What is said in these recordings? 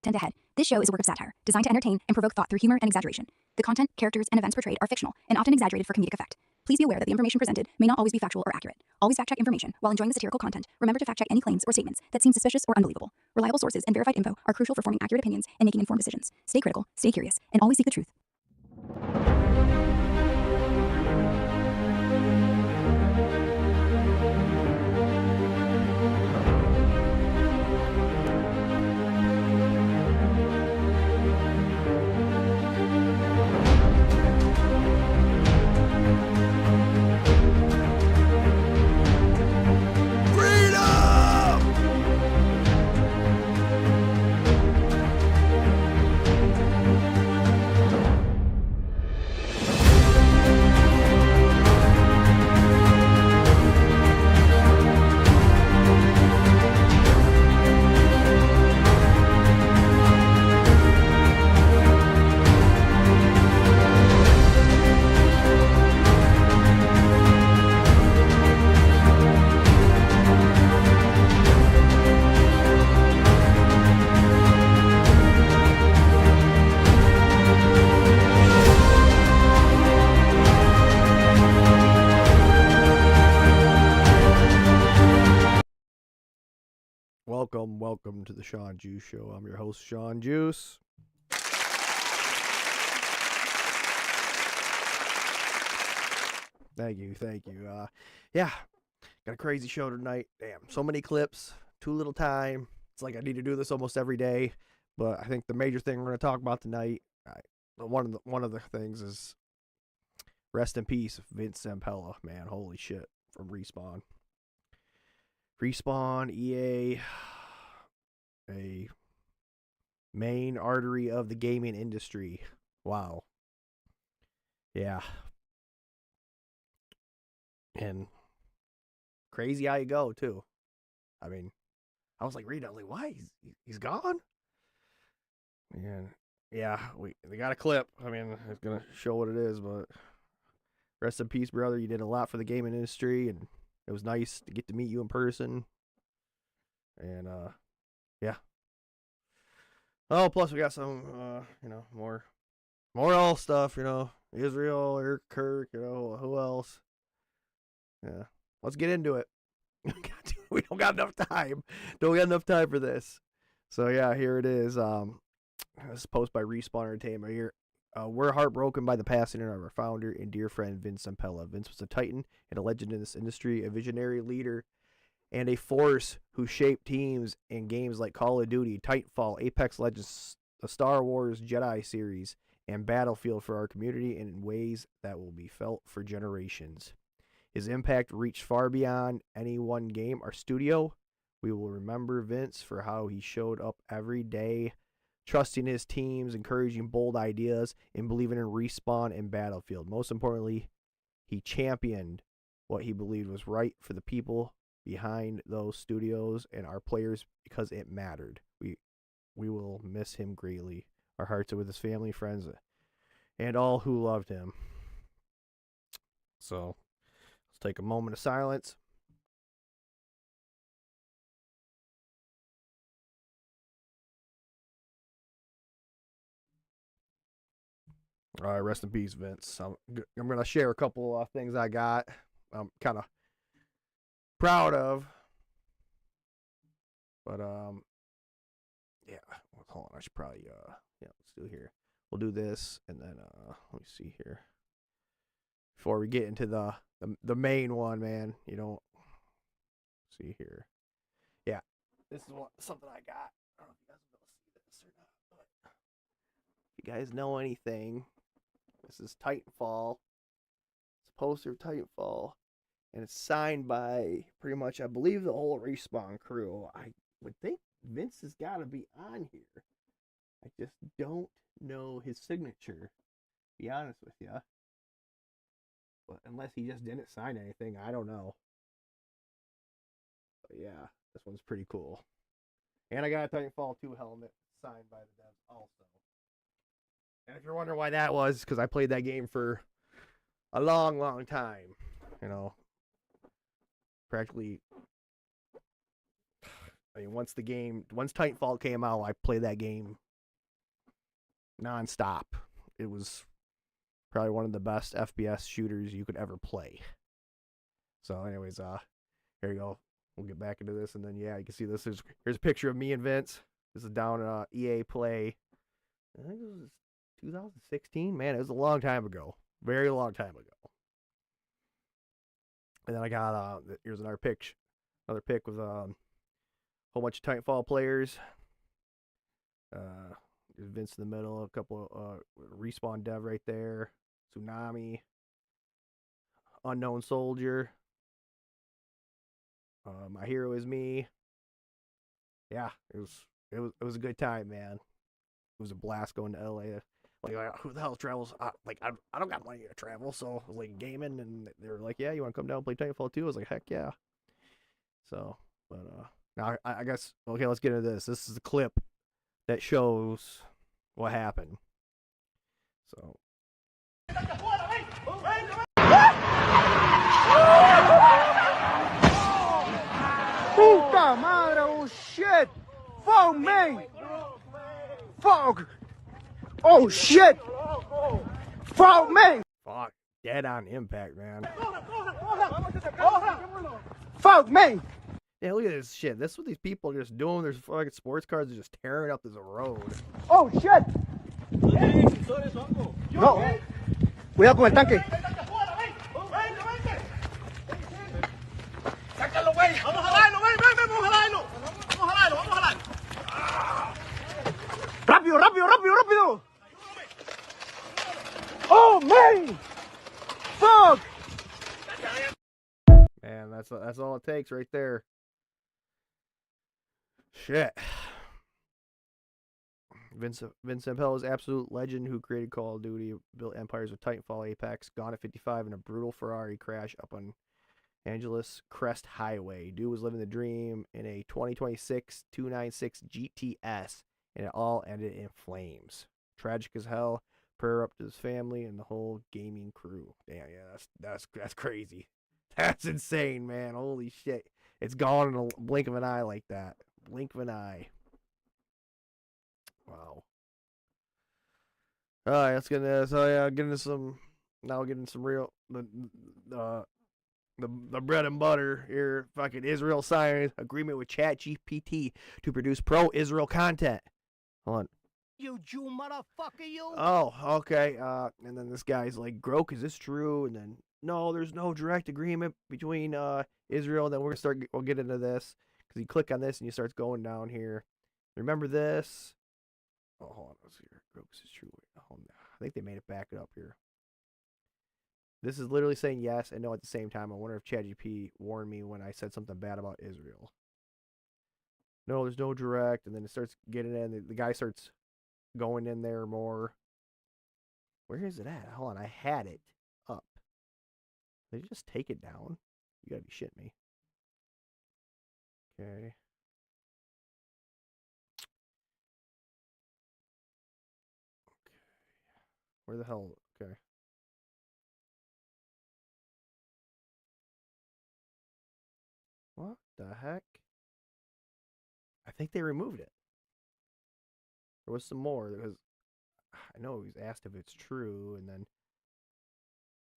tend to head. This show is a work of satire, designed to entertain and provoke thought through humor and exaggeration. The content, characters, and events portrayed are fictional and often exaggerated for comedic effect. Please be aware that the information presented may not always be factual or accurate. Always fact check information. While enjoying the satirical content, remember to fact check any claims or statements that seem suspicious or unbelievable. Reliable sources and verified info are crucial for forming accurate opinions and making informed decisions. Stay critical, stay curious, and always seek the truth. Welcome to the Shawn Juice Show. I'm your host, Shawn Juice. Thank you. Yeah, got a crazy show tonight. Damn, so many clips, too little time. It's like I need to do this almost every day. But I think the major thing we're going to talk about tonight, one of the things is rest in peace, Vince Zampella. Man, holy shit, from Respawn. Respawn, EA, a main artery of the gaming industry. Wow. Yeah. And crazy how you go, too. I mean, I was like reading, I was like, why? He's gone? And yeah, they got a clip. I mean, it's going to show what it is, but rest in peace, brother. You did a lot for the gaming industry, and it was nice to get to meet you in person. And, yeah. Oh, plus we got some, more all stuff, Israel, Eric Kirk, who else? Yeah. Let's get into it. We don't got enough time. Don't got enough time for this. So, yeah, here it is. This is posted by Respawn Entertainment here. We're heartbroken by the passing of our founder and dear friend, Vince Zampella. Vince was a titan and a legend in this industry, a visionary leader, and a force who shaped teams in games like Call of Duty, Titanfall, Apex Legends, the Star Wars Jedi series, and Battlefield for our community in ways that will be felt for generations. His impact reached far beyond any one game or studio. We will remember Vince for how he showed up every day, trusting his teams, encouraging bold ideas, and believing in Respawn and Battlefield. Most importantly, he championed what he believed was right for the people behind those studios and our players because it mattered. We will miss him greatly. Our hearts are with his family, friends, and all who loved him. So, let's take a moment of silence. All right, rest in peace, Vince. I'm going to share a couple of things I got. I'm kind of proud of. But, yeah. Hold on. I should probably, let's do here. We'll do this, and then, let me see here. Before we get into the main one, man, see here. Yeah, this is something I got. I don't know if you guys will be able to see this or not, but if you guys know anything, this is Titanfall. It's a poster of Titanfall, and it's signed by pretty much, I believe, the whole Respawn crew. I would think Vince has got to be on here. I just don't know his signature, to be honest with you. But unless he just didn't sign anything, I don't know. But yeah, this one's pretty cool. And I got a Titanfall 2 helmet signed by the devs also. And if you're wondering why that was, because I played that game for a long, long time. Practically I mean, once Titanfall came out, I played that game nonstop. It was probably one of the best FPS shooters you could ever play. So, anyways, here you go. We'll get back into this, and then yeah, you can see this. Here's a picture of me and Vince. This is down EA Play. I think it was 2016. Man, it was a long time ago. Very long time ago. And then I got here's another pic with a whole bunch of Titanfall players. There's Vince in the middle, a couple of Respawn dev right there, Tsunami, Unknown Soldier, My Hero Is Me. Yeah, it was a good time, man. It was a blast going to LA. Like, who the hell travels? I don't got money to travel, so I was like gaming, and they were like, "Yeah, you want to come down and play Titanfall 2?" I was like, "Heck yeah!" So, but now I guess okay, let's get into this. This is a clip that shows what happened. So. Puta madre, oh shit! Fuck me! Fuck! Oh shit! Fuck me! Fuck. Dead on impact, man. Fuck me! Yeah, look at this shit. This is what these people are just doing. There's fucking sports cars are just tearing up this road. Oh shit! No. Cuidado con el tanque. Sácalo, güey. Vamos a jalarlo, ven, vamos a jalarlo. Vamos a jalarlo. Rápido, rápido, rápido, rápido. Oh, man! Fuck! Man, that's all it takes right there. Shit. Vince Zampella is an absolute legend who created Call of Duty, built empires with Titanfall, Apex, Gone at 55, and a brutal Ferrari crash up on Angeles Crest Highway. Dude was living the dream in a 2026 296 GTS, and it all ended in flames. Tragic as hell. Prayer up to his family and the whole gaming crew. Damn, yeah, that's crazy. That's insane, man. Holy shit. It's gone in a blink of an eye like that. Blink of an eye. Wow. All right, let's get into this. Oh yeah, get into some. Now we'll get into some real the bread and butter here. Fucking Israel signed agreement with ChatGPT to produce pro-Israel content. Hold on. You Jew motherfucker, you. Oh, okay. And then this guy's like, Grok, is this true? And then, no, there's no direct agreement between Israel. And then we'll get into this. Because you click on this and you start going down here. Remember this? Oh, hold on. Let's see here. Grok, is this true? I think they made it back up here. This is literally saying yes and no at the same time. I wonder if ChatGPT warned me when I said something bad about Israel. No, there's no direct. And then it starts getting in. The guy starts going in there more. Where is it at? Hold on, I had it up. Did you just take it down? You gotta be shitting me. Okay. Where the hell? Okay. What the heck? I think they removed it. There was some more because I know he was asked if it's true, and then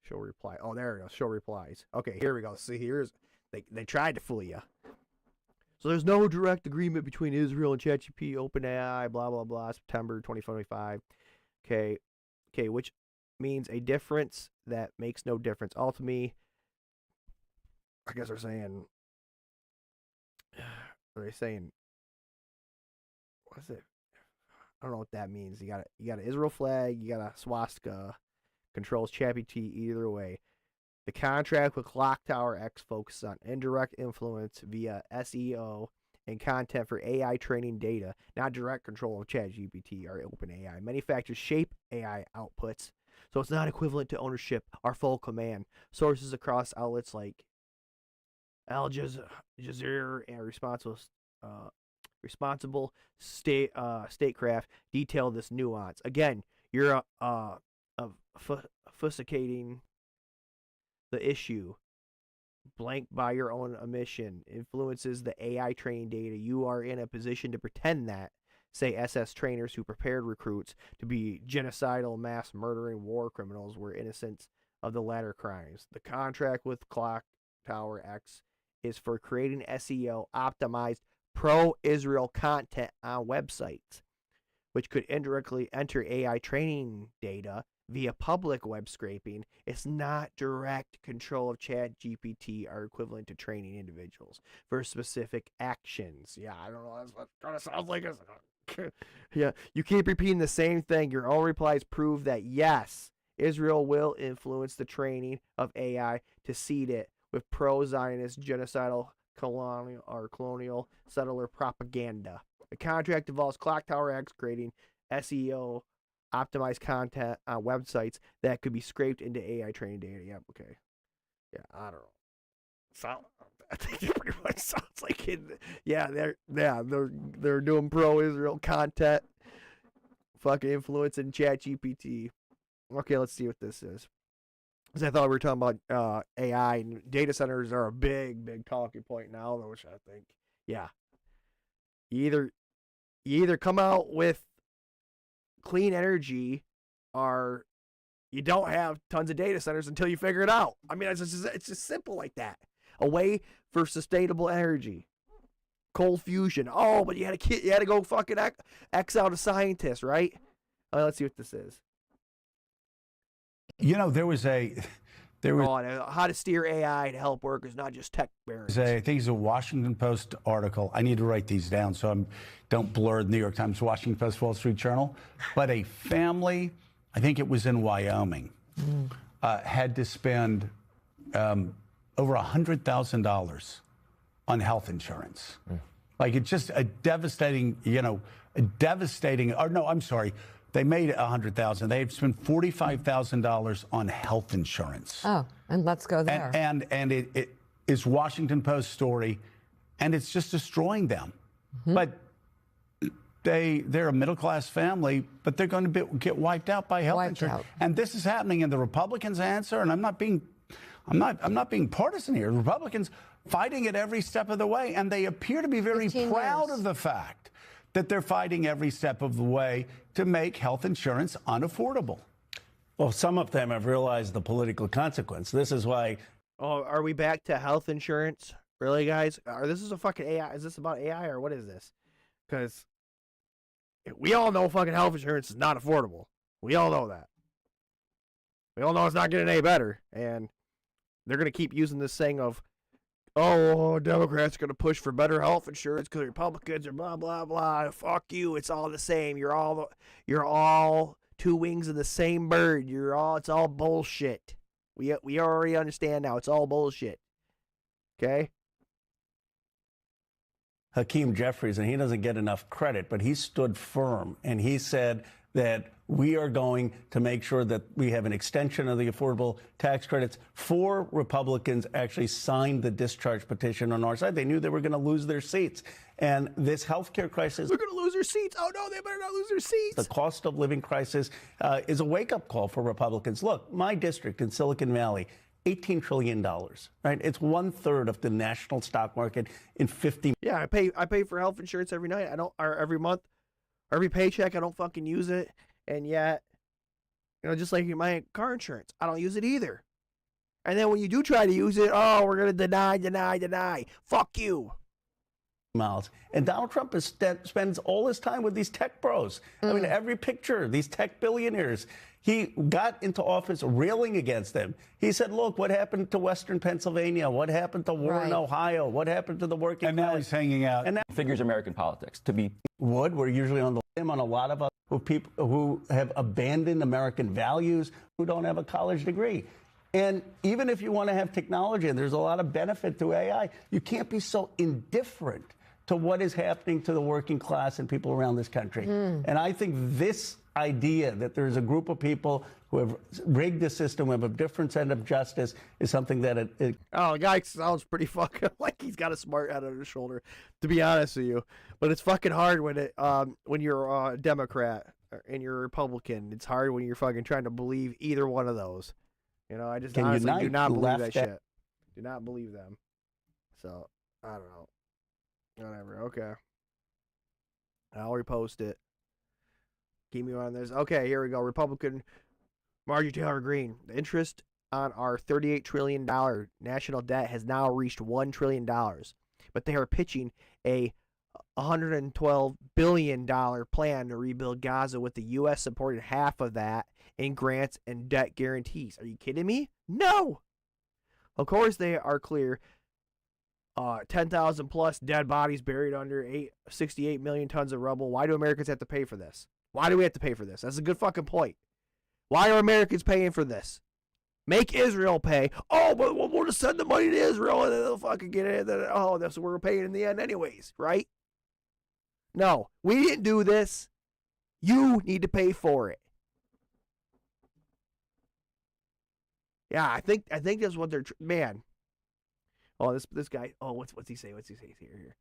show reply. Oh, there we go. Show replies. Okay, here we go. See, here's they tried to fool you. So there's no direct agreement between Israel and ChatGPT, OpenAI, blah blah blah. September 2025. Okay, which means a difference that makes no difference. Ultimately, I guess they're saying. Are they saying? What is it? I don't know what that means. You got an Israel flag, you got a swastika, controls ChatGPT either way. The contract with Clock Tower X focuses on indirect influence via SEO and content for AI training data, not direct control of ChatGPT or OpenAI. Many factors shape AI outputs, so it's not equivalent to ownership or full command. Sources across outlets like Al Jazeera and responsible statecraft detail this nuance. Again, you're obfuscating the issue blank by your own omission, influences the AI training data, you are in a position to pretend that, say, SS trainers who prepared recruits to be genocidal, mass murdering war criminals were innocent of the latter crimes. The contract with Clock Tower X is for creating SEO optimized pro-Israel content on websites, which could indirectly enter AI training data via public web scraping. It's not direct control of ChatGPT are equivalent to training individuals for specific actions. Yeah, I don't know. That's what it kind of sounds like. Yeah, you keep repeating the same thing. Your own replies prove that, yes, Israel will influence the training of AI to seed it with pro-Zionist, genocidal, colonial settler propaganda. The contract involves Clock Tower X creating SEO optimized content on websites that could be scraped into AI training data. Yep, okay. Yeah, I don't know. I think it pretty much sounds like they're doing pro-Israel content, fucking influencing ChatGPT. Okay, let's see what this is. Because I thought we were talking about AI, and data centers are a big talking point now, which I think, yeah. You either come out with clean energy, or you don't have tons of data centers until you figure it out. I mean, it's just simple like that. A way for sustainable energy. Cold fusion. Oh, but you had to go fucking X out a scientist, right? Let's see what this is. You know, there was how to steer AI to help workers, not just tech barons. I think it's a Washington Post article. I need to write these down so I don't blur the New York Times, Washington Post, Wall Street Journal. But a family, I think it was in Wyoming, had to spend over $100,000 on health insurance. Like, it's just a devastating, or no, I'm sorry. They made $100,000. They've spent $45,000 on health insurance. Oh, and let's go there. And it is Washington Post story, and it's just destroying them. But they're a middle class family, but they're going to get wiped out by health insurance. And this is happening. And the Republicans answer, and I'm not being partisan here. Republicans fighting it every step of the way, and they appear to be very proud of the fact that they're fighting every step of the way to make health insurance unaffordable. Well, some of them have realized the political consequence. This is why. Oh, are we back to health insurance? Really, guys? This is a fucking AI. Is this about AI or what is this? Because we all know fucking health insurance is not affordable. We all know that. We all know it's not getting any better. And they're going to keep using this thing of, oh, Democrats are going to push for better health insurance because Republicans are blah, blah, blah. Fuck you. It's all the same. You're all two wings of the same bird. It's all bullshit. We already understand now. It's all bullshit. Okay? Hakeem Jeffries, and he doesn't get enough credit, but he stood firm, and he said that we are going to make sure that we have an extension of the affordable tax credits. 4 Republicans actually signed the discharge petition on our side. They knew they were going to lose their seats. And this healthcare crisis... We're going to lose their seats. Oh, no, they better not lose their seats. The cost of living crisis is a wake-up call for Republicans. Look, my district in Silicon Valley, $18 trillion, right? It's 1/3 of the national stock market in 50... Yeah, I pay for health insurance every night. Or every month. Every paycheck, I don't fucking use it. And yet, just like my car insurance, I don't use it either. And then when you do try to use it, oh, we're going to deny. Fuck you. Miles. And Donald Trump spends all his time with these tech bros. I mean, every picture, these tech billionaires. He got into office railing against them. He said, look, what happened to Western Pennsylvania? What happened to Warren, Ohio? What happened to the working class? And now he's hanging out. And now figures American politics to be. We're usually on a lot of people who have abandoned American values, who don't have a college degree. And even if you want to have technology, and there's a lot of benefit to AI, you can't be so indifferent to what is happening to the working class and people around this country. And I think this idea that there's a group of people who have rigged the system, who have a different set of justice, is something that Oh, the guy sounds pretty fucking like he's got a smart head on his shoulder, to be honest with you. But it's fucking hard when you're a Democrat and you're a Republican. It's hard when you're fucking trying to believe either one of those. I just honestly do not believe that shit. Do not believe them. So, I don't know. Whatever. Okay. I'll repost it. Keep me on this. Okay, here we go. Republican Marjorie Taylor Greene. The interest on our $38 trillion national debt has now reached $1 trillion. But they are pitching a $112 billion plan to rebuild Gaza, with the U.S. supporting half of that in grants and debt guarantees. Are you kidding me? No! Of course they are clear. 10,000 plus dead bodies buried under 68 million tons of rubble. Why do Americans have to pay for this? Why do we have to pay for this? That's a good fucking point. Why are Americans paying for this? Make Israel pay. Oh, but we'll just send the money to Israel and then they'll fucking get it. Oh, that's what we're paying in the end anyways, right? No, we didn't do this. You need to pay for it. Yeah, I think that's what they're man. Oh, this guy. Oh, what's he say? What's he say here?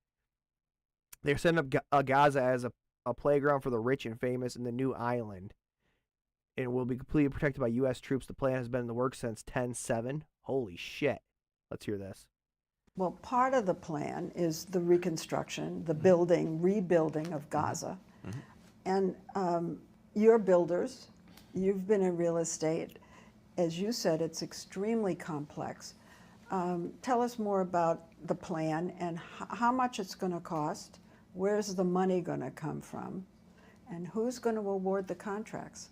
They're setting up Gaza as a playground for the rich and famous in the new island, and will be completely protected by U.S. troops. The plan has been in the works since 10/7. Holy shit! Let's hear this. Well, part of the plan is the reconstruction, the building, rebuilding of Gaza. And you're builders. You've been in real estate. As you said, it's extremely complex. Tell us more about the plan and how much it's going to cost. Where's the money going to come from? And who's going to award the contracts?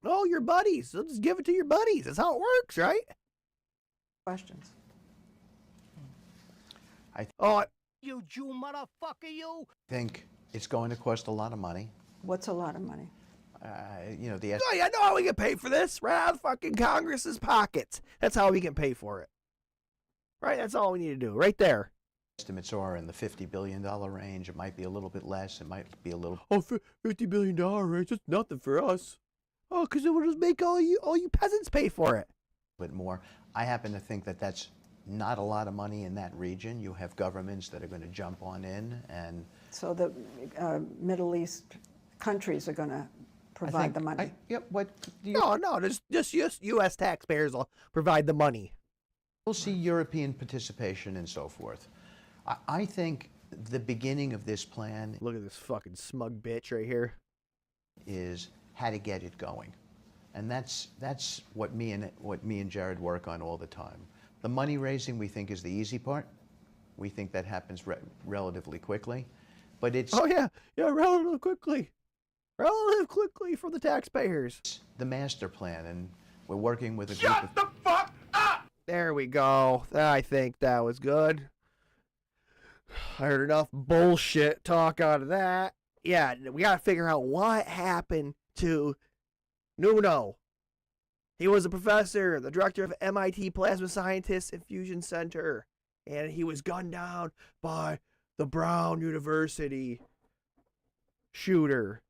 Oh, your buddies. So just give it to your buddies. That's how it works, right? Questions. You Jew motherfucker, you! Think it's going to cost a lot of money. What's a lot of money? You know, the Oh, yeah, I know how we can pay for this. Right out of fucking Congress's pockets. That's how we can pay for it. Right? That's all we need to do. Right there. estimates are in the $50 billion range. It might be a little bit less. It might be a little. Oh, $50 billion range. That's nothing for us. Oh, because it would just make all you peasants pay for it. Bit more. I happen to think that that's not a lot of money in that region. You have governments that are going to jump on in, and So the Middle East countries are going to provide the money. No, just U.S. taxpayers will provide the money. We'll see European participation and so forth. I think the beginning of this plan. Look at this fucking smug bitch right here. Is how to get it going, and that's what me and Jared work on all the time. The money raising we think is the easy part. We think that happens relatively quickly, but it's relatively quickly for the taxpayers. The master plan, and we're working with a group Shut the fuck up! There we go. I think that was good. I heard enough bullshit talk out of that. Yeah, we gotta figure out what happened to Nuno. He was a professor, the director of MIT Plasma Scientists and Fusion Center, and he was gunned down by the Brown University shooter.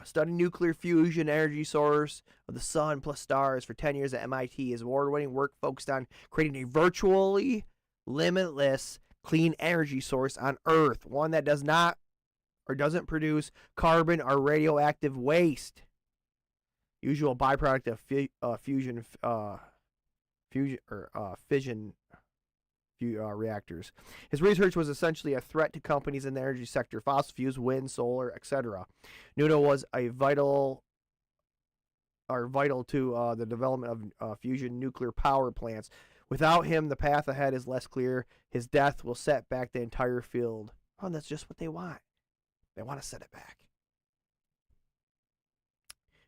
Studying nuclear fusion energy source of the sun plus stars for 10 years at MIT. His award-winning work focused on creating a virtually limitless clean energy source on Earth, one that does not or doesn't produce carbon or radioactive waste. Usual byproduct of fission reactors. His research was essentially a threat to companies in the energy sector: fossil fuels, wind, solar, etc. Nuno was vital to the development of fusion nuclear power plants. Without him, the path ahead is less clear. His death will set back the entire field. Oh, that's just what they want. They want to set it back.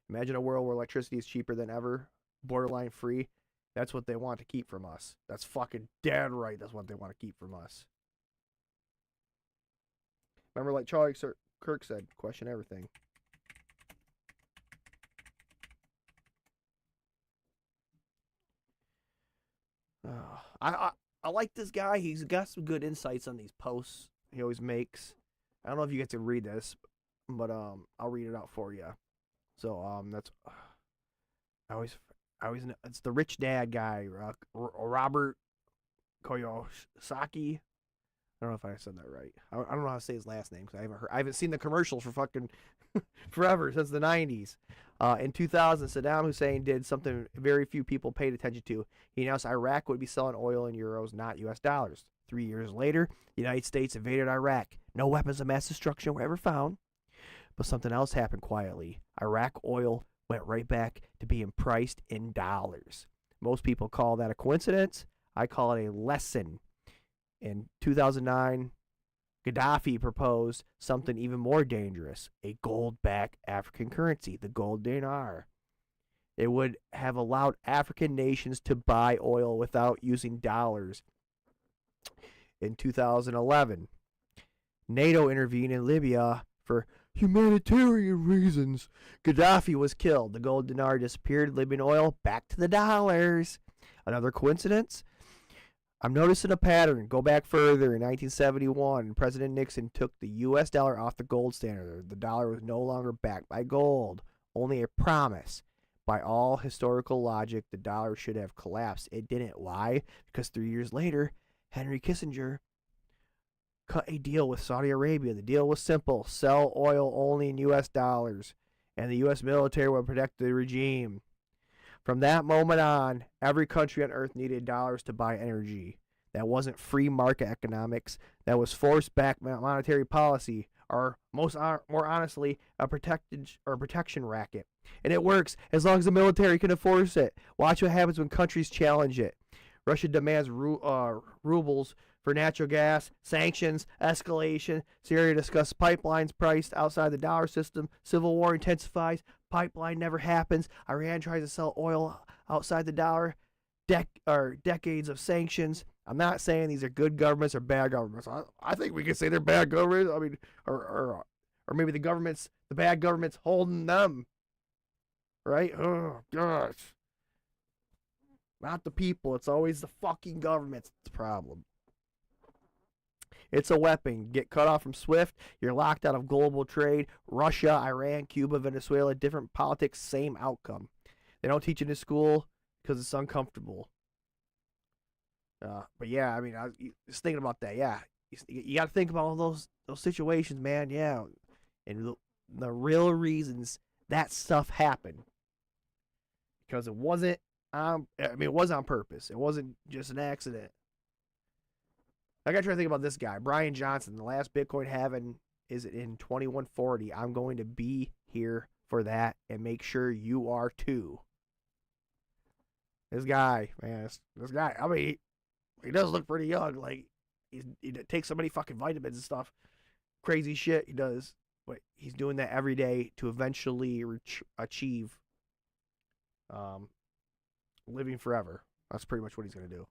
Imagine a world where electricity is cheaper than ever, borderline free. That's what they want to keep from us. That's fucking dead right. That's what they want to keep from us. Remember, like Charlie Kirk said, question everything. I like this guy. He's got some good insights on these posts he always makes. I don't know if you get to read this, but I'll read it out for you. So that's I always know, it's the rich dad guy, Robert Kiyosaki. I don't know if I said that right. I don't know how to say his last name because I haven't seen the commercials for fucking forever, since the 90s. In 2000, Saddam Hussein did something very few people paid attention to. He announced Iraq would be selling oil in euros, not U.S. dollars. 3 years later, the United States invaded Iraq. No weapons of mass destruction were ever found. But something else happened quietly. Iraq oil went right back to being priced in dollars. Most people call that a coincidence. I call it a lesson. In 2009, Gaddafi proposed something even more dangerous, a gold-backed African currency, the gold dinar. It would have allowed African nations to buy oil without using dollars. In 2011, NATO intervened in Libya for humanitarian reasons. Gaddafi was killed. The gold dinar disappeared. Libyan oil back to the dollars. Another coincidence? I'm noticing a pattern. Go back further. In 1971, President Nixon took the U.S. dollar off the gold standard. The dollar was no longer backed by gold, only a promise. By all historical logic, the dollar should have collapsed. It didn't. Why? Because 3 years later, Henry Kissinger cut a deal with Saudi Arabia. The deal was simple. Sell oil only in U.S. dollars, and the U.S. military would protect the regime. From that moment on, every country on earth needed dollars to buy energy. That wasn't free market economics. That was force-backed monetary policy, or more honestly, a protection racket. And it works as long as the military can enforce it. Watch what happens when countries challenge it. Russia demands rubles for natural gas, sanctions, escalation. Syria discusses pipelines priced outside the dollar system. Civil war intensifies. Pipeline never happens. Iran tries to sell oil outside the dollar. Decades of sanctions. I'm not saying these are good governments or bad governments. I think we could say they're bad governments. I mean, or maybe the bad government's holding them. Right? Oh, gosh. Not the people. It's always the fucking government's the problem. It's a weapon. Get cut off from SWIFT. You're locked out of global trade. Russia, Iran, Cuba, Venezuela, different politics, same outcome. They don't teach it in school because it's uncomfortable. But yeah, I mean, I was just thinking about that. Yeah, you got to think about all those situations, man. Yeah, and the real reasons that stuff happened, because it wasn't. It was on purpose. It wasn't just an accident. I got to try to think about this guy, Brian Johnson. The last Bitcoin halving is in 2140. I'm going to be here for that and make sure you are too. This guy, man, this guy. I mean, he does look pretty young. Like he takes so many fucking vitamins and stuff, crazy shit he does. But he's doing that every day to eventually achieve living forever. That's pretty much what he's going to do.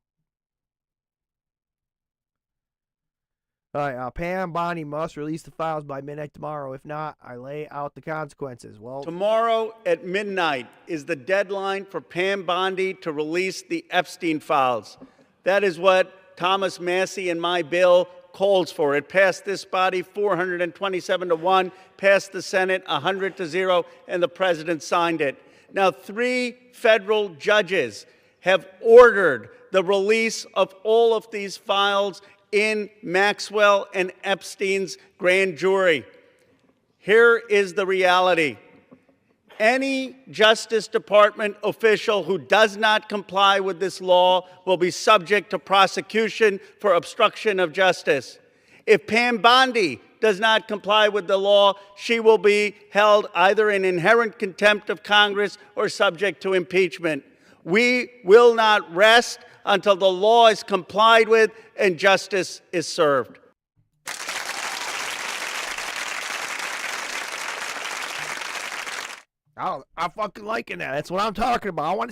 All right, Pam Bondi must release the files by midnight tomorrow. If not, I lay out the consequences. Well, tomorrow at midnight is the deadline for Pam Bondi to release the Epstein files. That is what Thomas Massey and my bill calls for. It passed this body 427-1, passed the Senate 100-0, and the president signed it. Now, 3 federal judges have ordered the release of all of these files in Maxwell and Epstein's grand jury. Here is the reality. Any Justice Department official who does not comply with this law will be subject to prosecution for obstruction of justice. If Pam Bondi does not comply with the law, she will be held either in inherent contempt of Congress or subject to impeachment. We will not rest until the law is complied with and justice is served. I'm fucking liking that. That's what I'm talking about. I want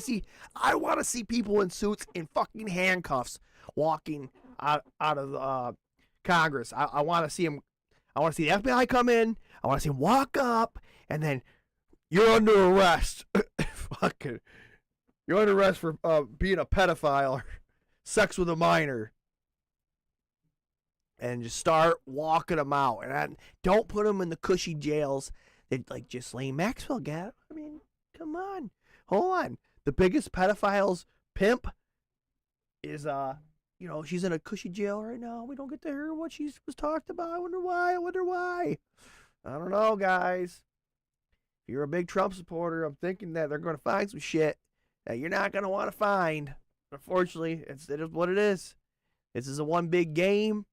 to see people in suits in fucking handcuffs walking out of Congress. I want to see them. I want to see the FBI come in. I want to see them walk up, and then you're under arrest. Fucking, you're under arrest for being a pedophile or sex with a minor. And just start walking them out. And don't put them in the cushy jails that like Ghislaine Maxwell got. I mean, come on. Hold on. The biggest pedophile's pimp is she's in a cushy jail right now. We don't get to hear what she was talked about. I wonder why. I don't know, guys. If you're a big Trump supporter, I'm thinking that they're going to find some shit that you're not going to want to find. Unfortunately, it is what it is. This is a one big game,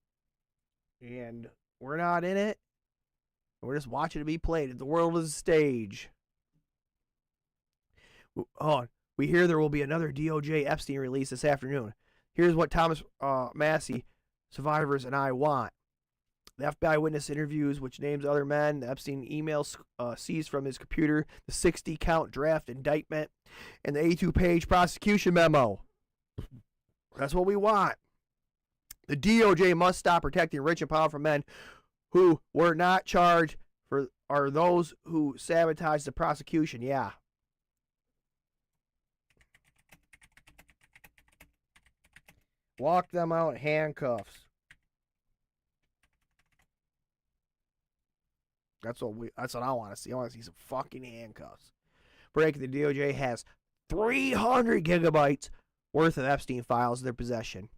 and we're not in it. We're just watching it be played. The world is a stage. Oh, we hear there will be another DOJ Epstein release this afternoon. Here's what Thomas Massey, survivors, and I want. The FBI witness interviews, which names other men, the Epstein emails seized from his computer, the 60-count draft indictment, and the 82-page prosecution memo. That's what we want. The DOJ must stop protecting rich and powerful men who were not charged are those who sabotage the prosecution. Yeah. Lock them out in handcuffs. That's what I want to see. I want to see some fucking handcuffs. Breaking, the DOJ has 300 gigabytes worth of Epstein files in their possession.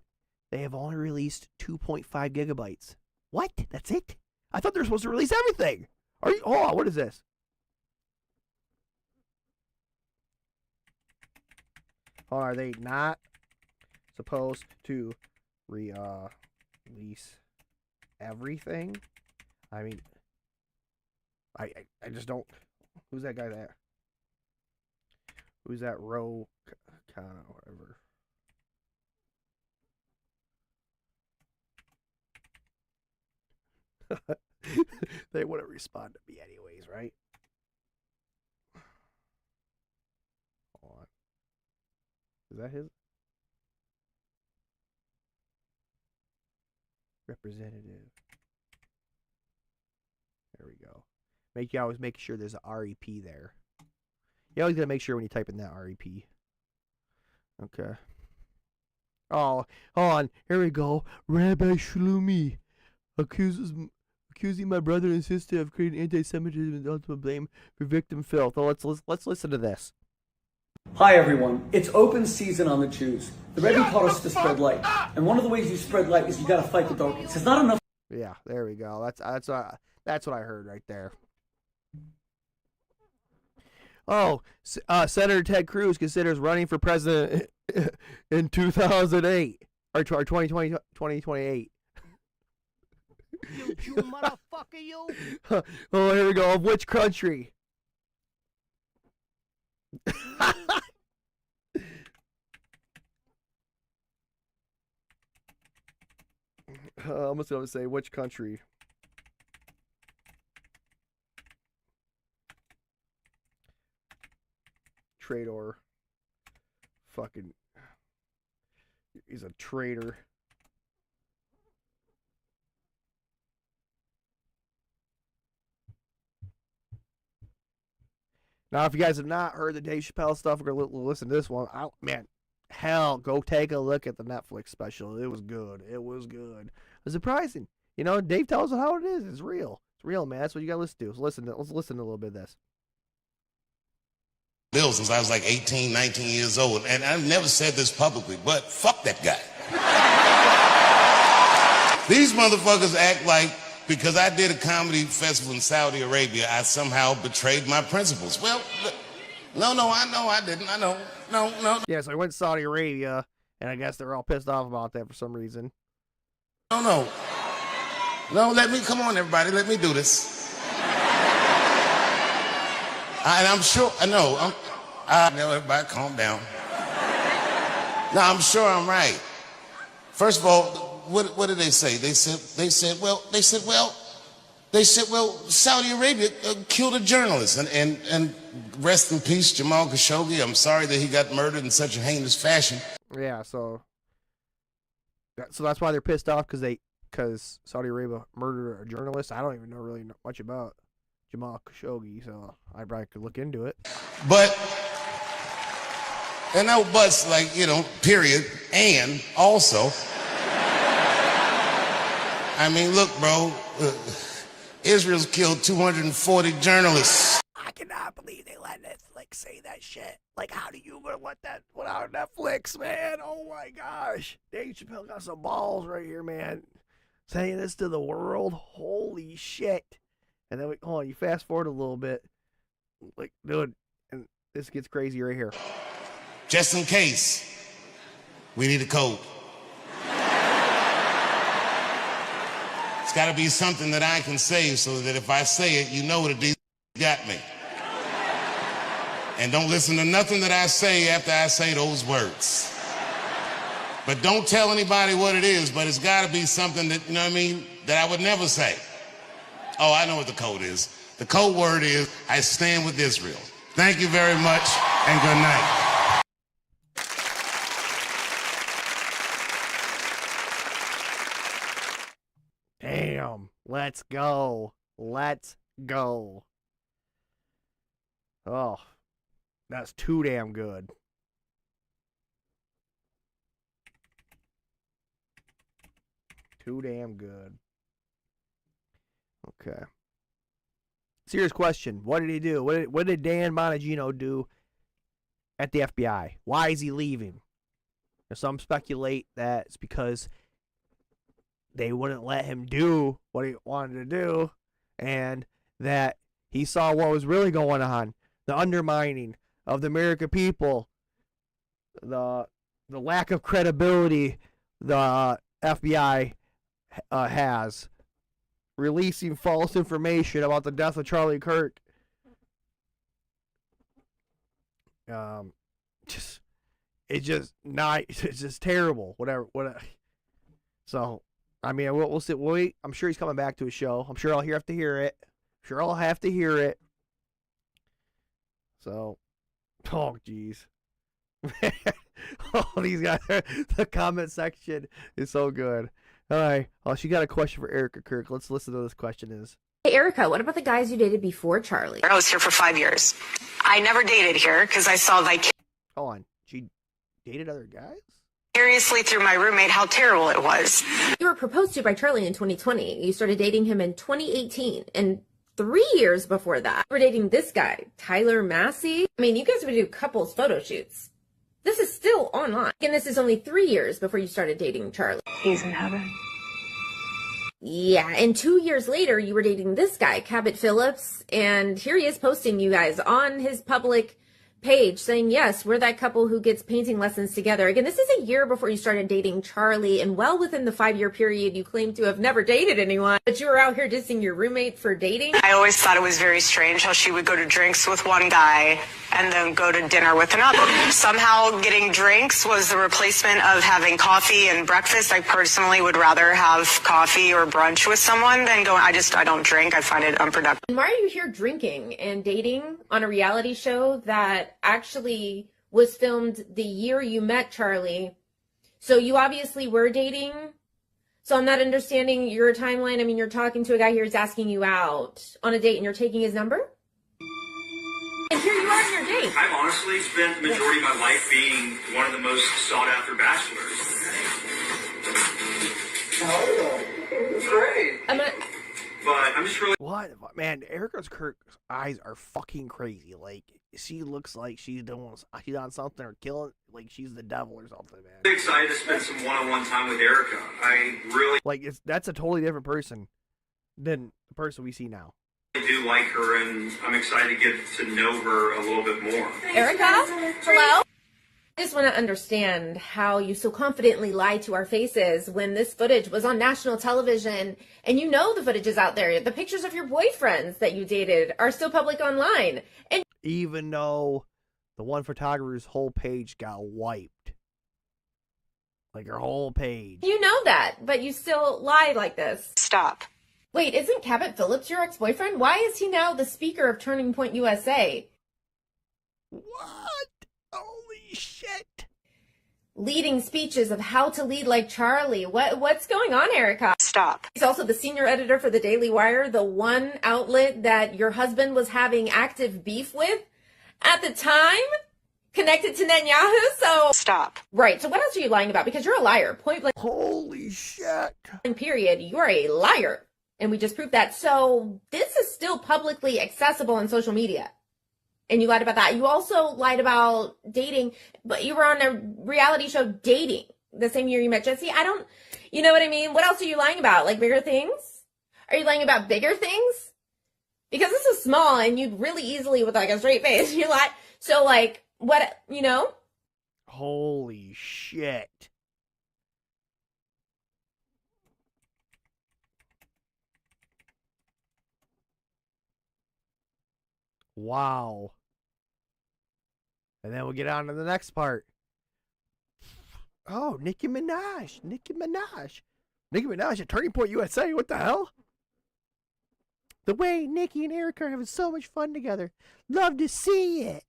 They have only released 2.5 gigabytes. What? That's it? I thought they were supposed to release everything. Hold on, what is this? Are they not supposed to release everything? I mean, I just don't. Who's that guy there? Who's that Roe kind of whatever? They wouldn't respond to me anyways, right? Hold on. Is that his? Representative. There we go. You always make sure there's a REP there. You always gotta make sure when you type in that REP. Okay. Oh, hold on. Here we go. Rabbi Shlomi accusing my brother and sister of creating anti-Semitism and ultimate blame for victim filth. Oh, let's listen to this. Hi everyone, it's open season on the Jews. The Rebbe taught us to spread light, and one of the ways you spread light is you got to fight the darkness. It's not enough. Yeah, there we go. That's what I heard right there. Oh, Senator Ted Cruz considers running for president in 2008 or 2028. You Jew motherfucker, you! Oh, here we go. Of which country? I'm just going to say which country. Traitor. Fucking. He's a traitor. Now, if you guys have not heard the Dave Chappelle stuff, we're going to listen to this one. Man, hell, go take a look at the Netflix special. It was good. It was good. It was surprising. You know, Dave tells us how it is. It's real. It's real, man. That's what you got to listen to. So let's listen to a little bit of this. Bill since I was like 18, 19 years old. And I've never said this publicly, but fuck that guy. These motherfuckers act like because I did a comedy festival in Saudi Arabia, I somehow betrayed my principles. Well, no, I know I didn't. I know. No. Yeah, so I went to Saudi Arabia, and I guess they're all pissed off about that for some reason. No, come on, everybody, let me do this. And I'm sure, I know, everybody calm down. No, I'm sure I'm right. First of all, what did they say? They said, Saudi Arabia killed a journalist, and rest in peace, Jamal Khashoggi. I'm sorry that he got murdered in such a heinous fashion. Yeah, so that's why they're pissed off because Saudi Arabia murdered a journalist. I don't even know really much about Jamal Khashoggi, so I probably could look into it. But, and no buts, like, you know, period, and also, I mean, look, bro, Israel's killed 240 journalists. I cannot believe they let Netflix say that shit? Like, how do you let that put out Netflix, man? Oh my gosh. Dave Chappelle got some balls right here, man. Saying this to the world. Holy shit. And then you fast forward a little bit. Like, dude, and this gets crazy right here. Just in case, we need a code. It's got to be something that I can say so that if I say it, you know that these got me. And don't listen to nothing that I say after I say those words. But don't tell anybody what it is, but it's got to be something that, you know what I mean, that I would never say. Oh, I know what the code is. The code word is, I stand with Israel. Thank you very much, and good night. Damn. Let's go. Let's go. Oh, that's too damn good. Too damn good. Okay. Serious question. What did he do? What did Dan Bonagino do at the FBI? Why is he leaving? Some speculate that it's because they wouldn't let him do what he wanted to do, and that he saw what was really going on, the undermining of the American people, the lack of credibility the FBI has, releasing false information about the death of Charlie Kirk. It's just terrible. Whatever. So, I mean, we'll see. I'm sure he's coming back to a show. I'm sure I'll have to hear it. So, oh, jeez. Oh, these guys, the comment section is so good. All right. Oh, she got a question for Erica Kirk. Let's listen to this question. Hey, Erica, what about the guys you dated before Charlie? I was here for 5 years. I never dated here because I saw Hold on. She dated other guys? vicariously through my roommate how terrible it was. You were proposed to by Charlie in 2020. You started dating him in 2018. And 3 years before that, you were dating this guy, Tyler Massey. I mean, you guys would do couples photo shoots. This is still online. And this is only 3 years before you started dating Charlie. He's in heaven. Yeah, and 2 years later, you were dating this guy, Cabot Phillips, and here he is posting you guys on his public page saying, yes, we're that couple who gets painting lessons together. Again, this is a year before you started dating Charlie, and well within the 5-year period you claim to have never dated anyone, but you were out here dissing your roommate for dating. I always thought it was very strange how she would go to drinks with one guy and then go to dinner with another. Somehow getting drinks was the replacement of having coffee and breakfast. I personally would rather have coffee or brunch with someone than going, I don't drink. I find it unproductive. And why are you here drinking and dating on a reality show that actually was filmed the year you met Charlie? So you obviously were dating. So I'm not understanding your timeline. I mean, you're talking to a guy here who's asking you out on a date and you're taking his number? And here you are on your date. I've honestly spent the majority of my life being one of the most sought-after bachelors. Oh, great. But I'm just really... What? Man, Erica Kirk's eyes are fucking crazy. Like, she looks like she's on something or killing, like she's the devil or something, man. I'm excited to spend some one-on-one time with Erica. I really... Like, that's a totally different person than the person we see now. I do like her, and I'm excited to get to know her a little bit more. Erica? Hello? I just want to understand how you so confidently lied to our faces when this footage was on national television, and you know the footage is out there. The pictures of your boyfriends that you dated are still public online. And even though the one photographer's whole page got wiped. Like, her whole page. You know that, but you still lie like this. Stop. Wait, isn't Cabot Phillips your ex-boyfriend? Why is he now the speaker of Turning Point USA? What? Holy shit. Leading speeches of how to lead like Charlie. What's going on, Erica? Stop. He's also the senior editor for the Daily Wire, the one outlet that your husband was having active beef with at the time, connected to Netanyahu. So stop. Right. So what else are you lying about? Because you're a liar. Point blank. Holy shit. Period. You are a liar. And we just proved that. So this is still publicly accessible on social media. And you lied about that. You also lied about dating, but you were on a reality show dating the same year you met Jesse. You know what I mean? What else are you lying about? Like bigger things? Are you lying about bigger things? Because this is small and you'd really easily, with like a straight face, you lie. So like, what, Holy shit. Wow. And then we'll get on to the next part. Oh, Nicki Minaj at Turning Point USA. What the hell? The way Nicki and Erica are having so much fun together. Love to see it.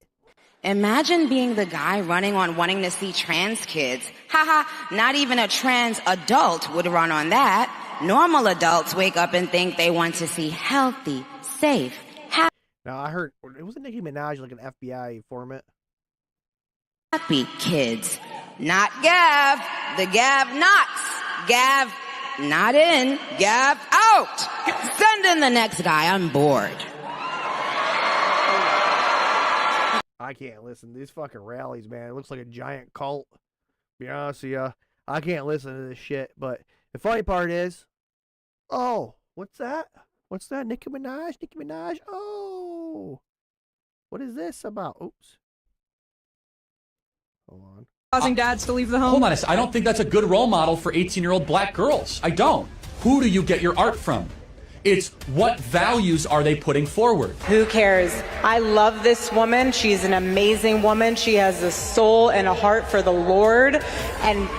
Imagine being the guy running on wanting to see trans kids. Haha, not even a trans adult would run on that. Normal adults wake up and think they want to see healthy, safe, Now, I heard, it wasn't Nicki Minaj like an FBI informant? happy kids. Not Gav. The Gav knocks. Gav not in. Gav out. Send in the next guy. I'm bored. I can't listen to these fucking rallies, man. It looks like a giant cult. Be honest with you, I can't listen to this shit. But the funny part is, oh, what's that? What's that? Nicki Minaj? Oh, what is this about? Oops. Hold on. Causing dads to leave the home. Hold on a second. I don't think that's a good role model for 18-year-old black girls. I don't. Who do you get your art from? It's what values are they putting forward? Who cares? I love this woman. She's an amazing woman. She has a soul and a heart for the Lord. And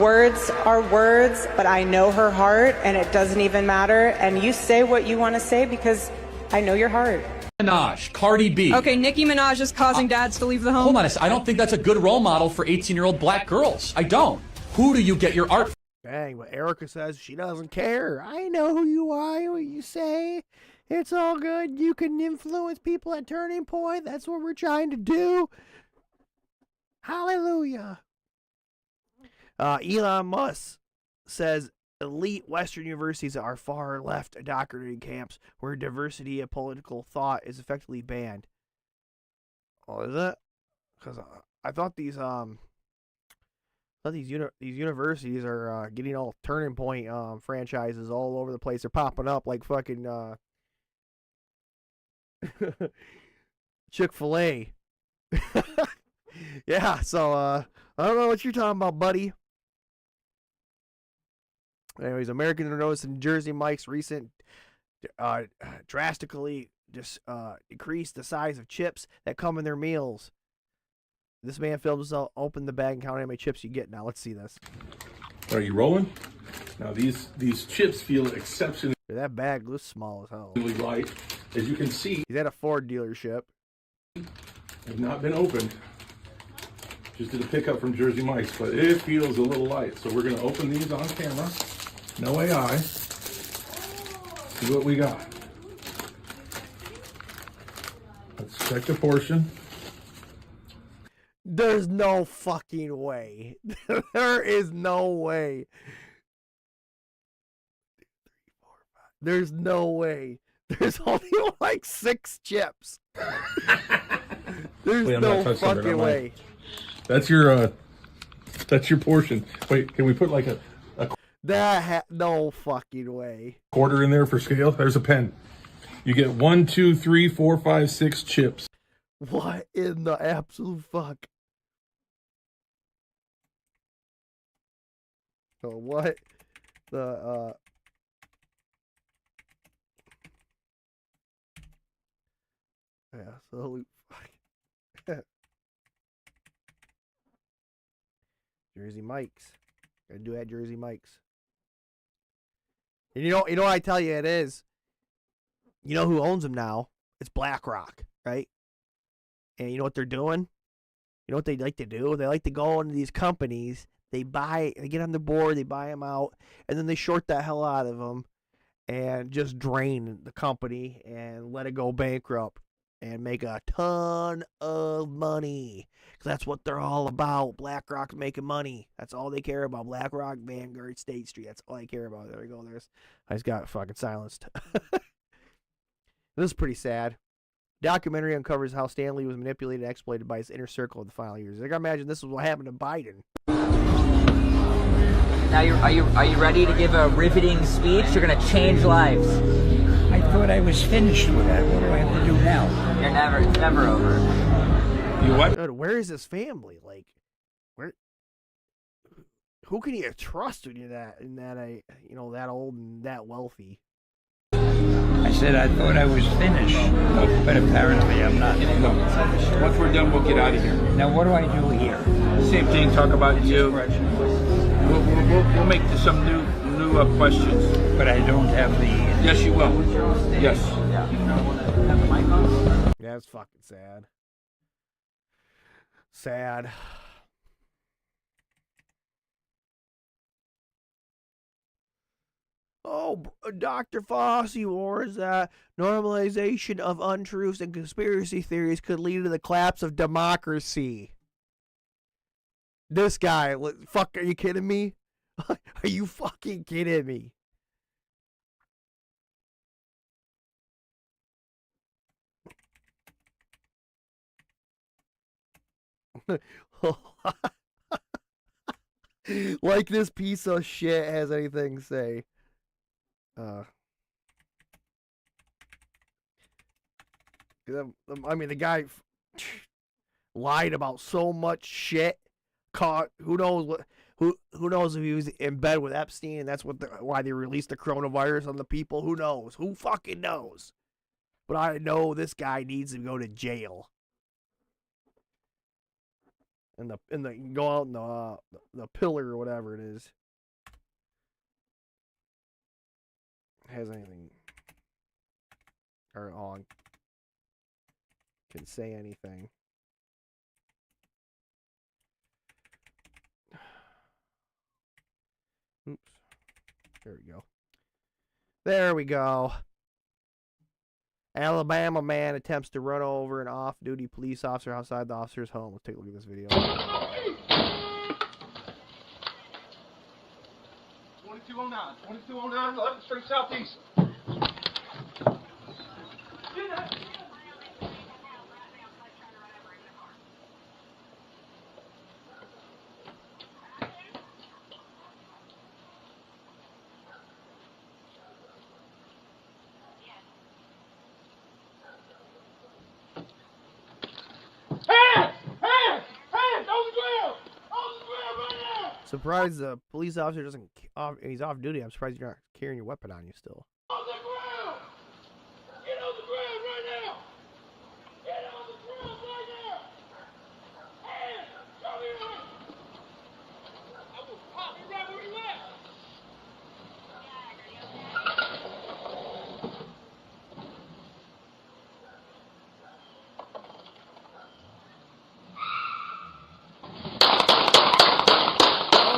words are words, but I know her heart, and it doesn't even matter. And you say what you want to say because I know your heart. Minaj, Cardi B. Okay, Nicki Minaj is causing dads to leave the home. Hold on a second. I don't think that's a good role model for 18-year-old black girls. I don't. Who do you get your art from? Dang, but Erica says she doesn't care. I know who you are, what you say. It's all good. You can influence people at Turning Point. That's what we're trying to do. Hallelujah. Elon Musk says elite Western universities are far left indoctrinated camps where diversity of political thought is effectively banned. Oh, is it? Because I thought these universities are getting all Turning Point franchises all over the place. They're popping up like fucking Chick-fil-A. Yeah, so I don't know what you're talking about, buddy. Anyways, Americans are noticing Jersey Mike's recent drastically decreased the size of chips that come in their meals. This man films himself open the bag and count how many chips you get. Now let's see this. Are you rolling? Now these chips feel exceptionally. That bag looks small as hell. Light, as you can see. He's at a Ford dealership. Have not been opened. Just did a pickup from Jersey Mike's, but it feels a little light. So we're gonna open these on camera. No AI. See what we got. Let's check the portion. There's no fucking way. There is no way. There's no way. There's only like 6 chips. There's no fucking way. That's your portion. Wait, can we put like a no fucking way. quarter in there for scale? There's a pen. You get 1, 2, 3, 4, 5, 6 chips. What in the absolute fuck? So what the absolute fuck. Jersey Mike's. Gotta do that Jersey Mike's. And you know what I tell you it is? You know who owns them now? It's BlackRock, right? And you know what they're doing? You know what they like to do? They like to go into these companies. They get on the board, they buy them out, and then they short the hell out of them and just drain the company and let it go bankrupt and make a ton of money. Because that's what they're all about. BlackRock's making money. That's all they care about. BlackRock, Vanguard, State Street. That's all they care about. There we go. I just got fucking silenced. This is pretty sad. Documentary uncovers how Stanley was manipulated and exploited by his inner circle in the final years. I can imagine this is what happened to Biden. Now, are you ready to give a riveting speech? You're going to change lives. I thought I was finished with that. What do I have to do now? It's never over. You what? Dude, where is his family? Like, where? Who can you trust when you're that that old and that wealthy? I said I thought I was finished, but apparently I'm not. Look, once we're done, we'll get out of here. Now what do I do here? Same thing. Talk about you. We'll make some new questions. But I don't have the. Yes, you will. Yes. Yeah, that's fucking sad. Sad. Oh, Dr. Fossey warns that normalization of untruths and conspiracy theories could lead to the collapse of democracy. This guy, fuck, are you kidding me? Are you fucking kidding me? Like this piece of shit has anything to say. I mean, the guy lied about so much shit. Caught who knows what? Who knows if he was in bed with Epstein and that's why they released the coronavirus on the people? Who knows? Who fucking knows? But I know this guy needs to go to jail. And go out in the pillar or whatever it is. Has anything or on can say anything. Oops. There we go. There we go. Alabama man attempts to run over an off-duty police officer outside the officer's home. Let's take a look at this video. 2209, 11th Street Southeast. Surprised the police officer doesn't. He's off duty. I'm surprised you're not carrying your weapon on you still. On the ground! Get on the ground right now! Get on the ground right now! Hands! Show me your hands! I will pop you right where you at!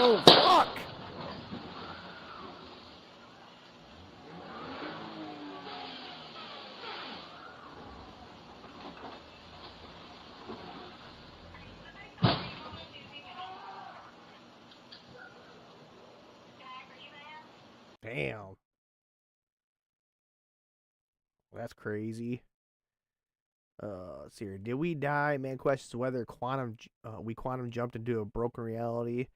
Oh, fuck! Damn. That's crazy. Let's see here. Did we die? Man questions whether we quantum jumped into a broken reality.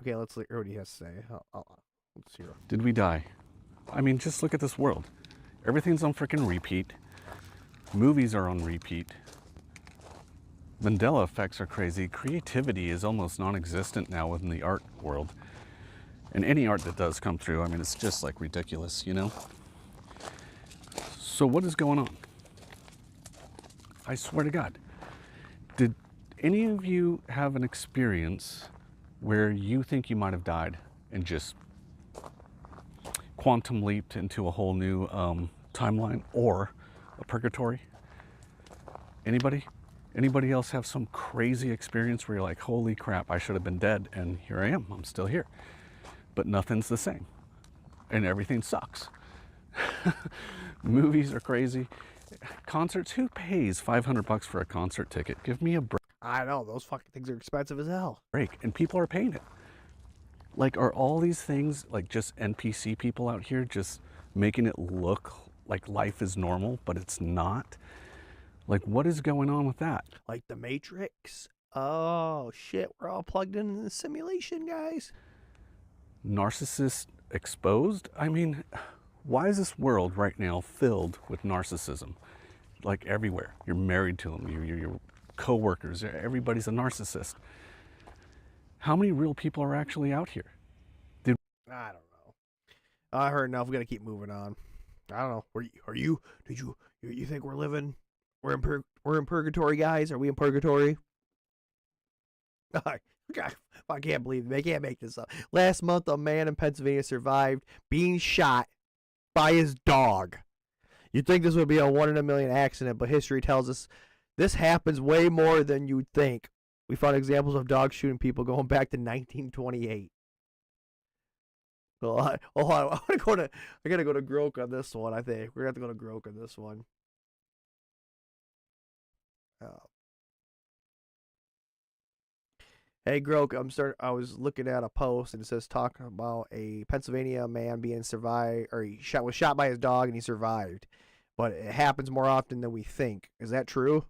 Okay, let's hear what he has to say. Let's hear. Did we die? I mean, just look at this world. Everything's on freaking repeat. Movies are on repeat. Mandela effects are crazy. Creativity is almost non-existent now within the art world. And any art that does come through, I mean, it's just like ridiculous, you know? So what is going on? I swear to God. Did any of you have an experience where you think you might have died and just quantum leaped into a whole new timeline or a purgatory? Anybody? Anybody else have some crazy experience where you're like, holy crap, I should have been dead and here I am, I'm still here. But nothing's the same and everything sucks. Movies are crazy. Concerts, who pays $500 for a concert ticket? Give me a break. I know, those fucking things are expensive as hell. And people are paying it. Like, are all these things like just NPC people out here just making it look like life is normal, but it's not? Like, what is going on with that? Like the Matrix. Oh, shit. We're all plugged in the simulation, guys. Narcissist exposed? I mean, why is this world right now filled with narcissism? Like everywhere. You're married to them. Your co-workers. Everybody's a narcissist. How many real people are actually out here? I don't know. I heard enough. We got to keep moving on. I don't know. Did you think we're in purgatory, guys? Are we in purgatory? I can't believe it. They can't make this up. Last month, a man in Pennsylvania survived being shot by his dog. You'd think this would be a 1 in a million accident, but history tells us this happens way more than you'd think. We found examples of dogs shooting people going back to 1928. So, I gotta go to Grok on this one. I think we're gonna have to go to Grok on this one. Hey Grok, I was looking at a post and it says talking about a Pennsylvania man being was shot by his dog and he survived, but it happens more often than we think. Is that true?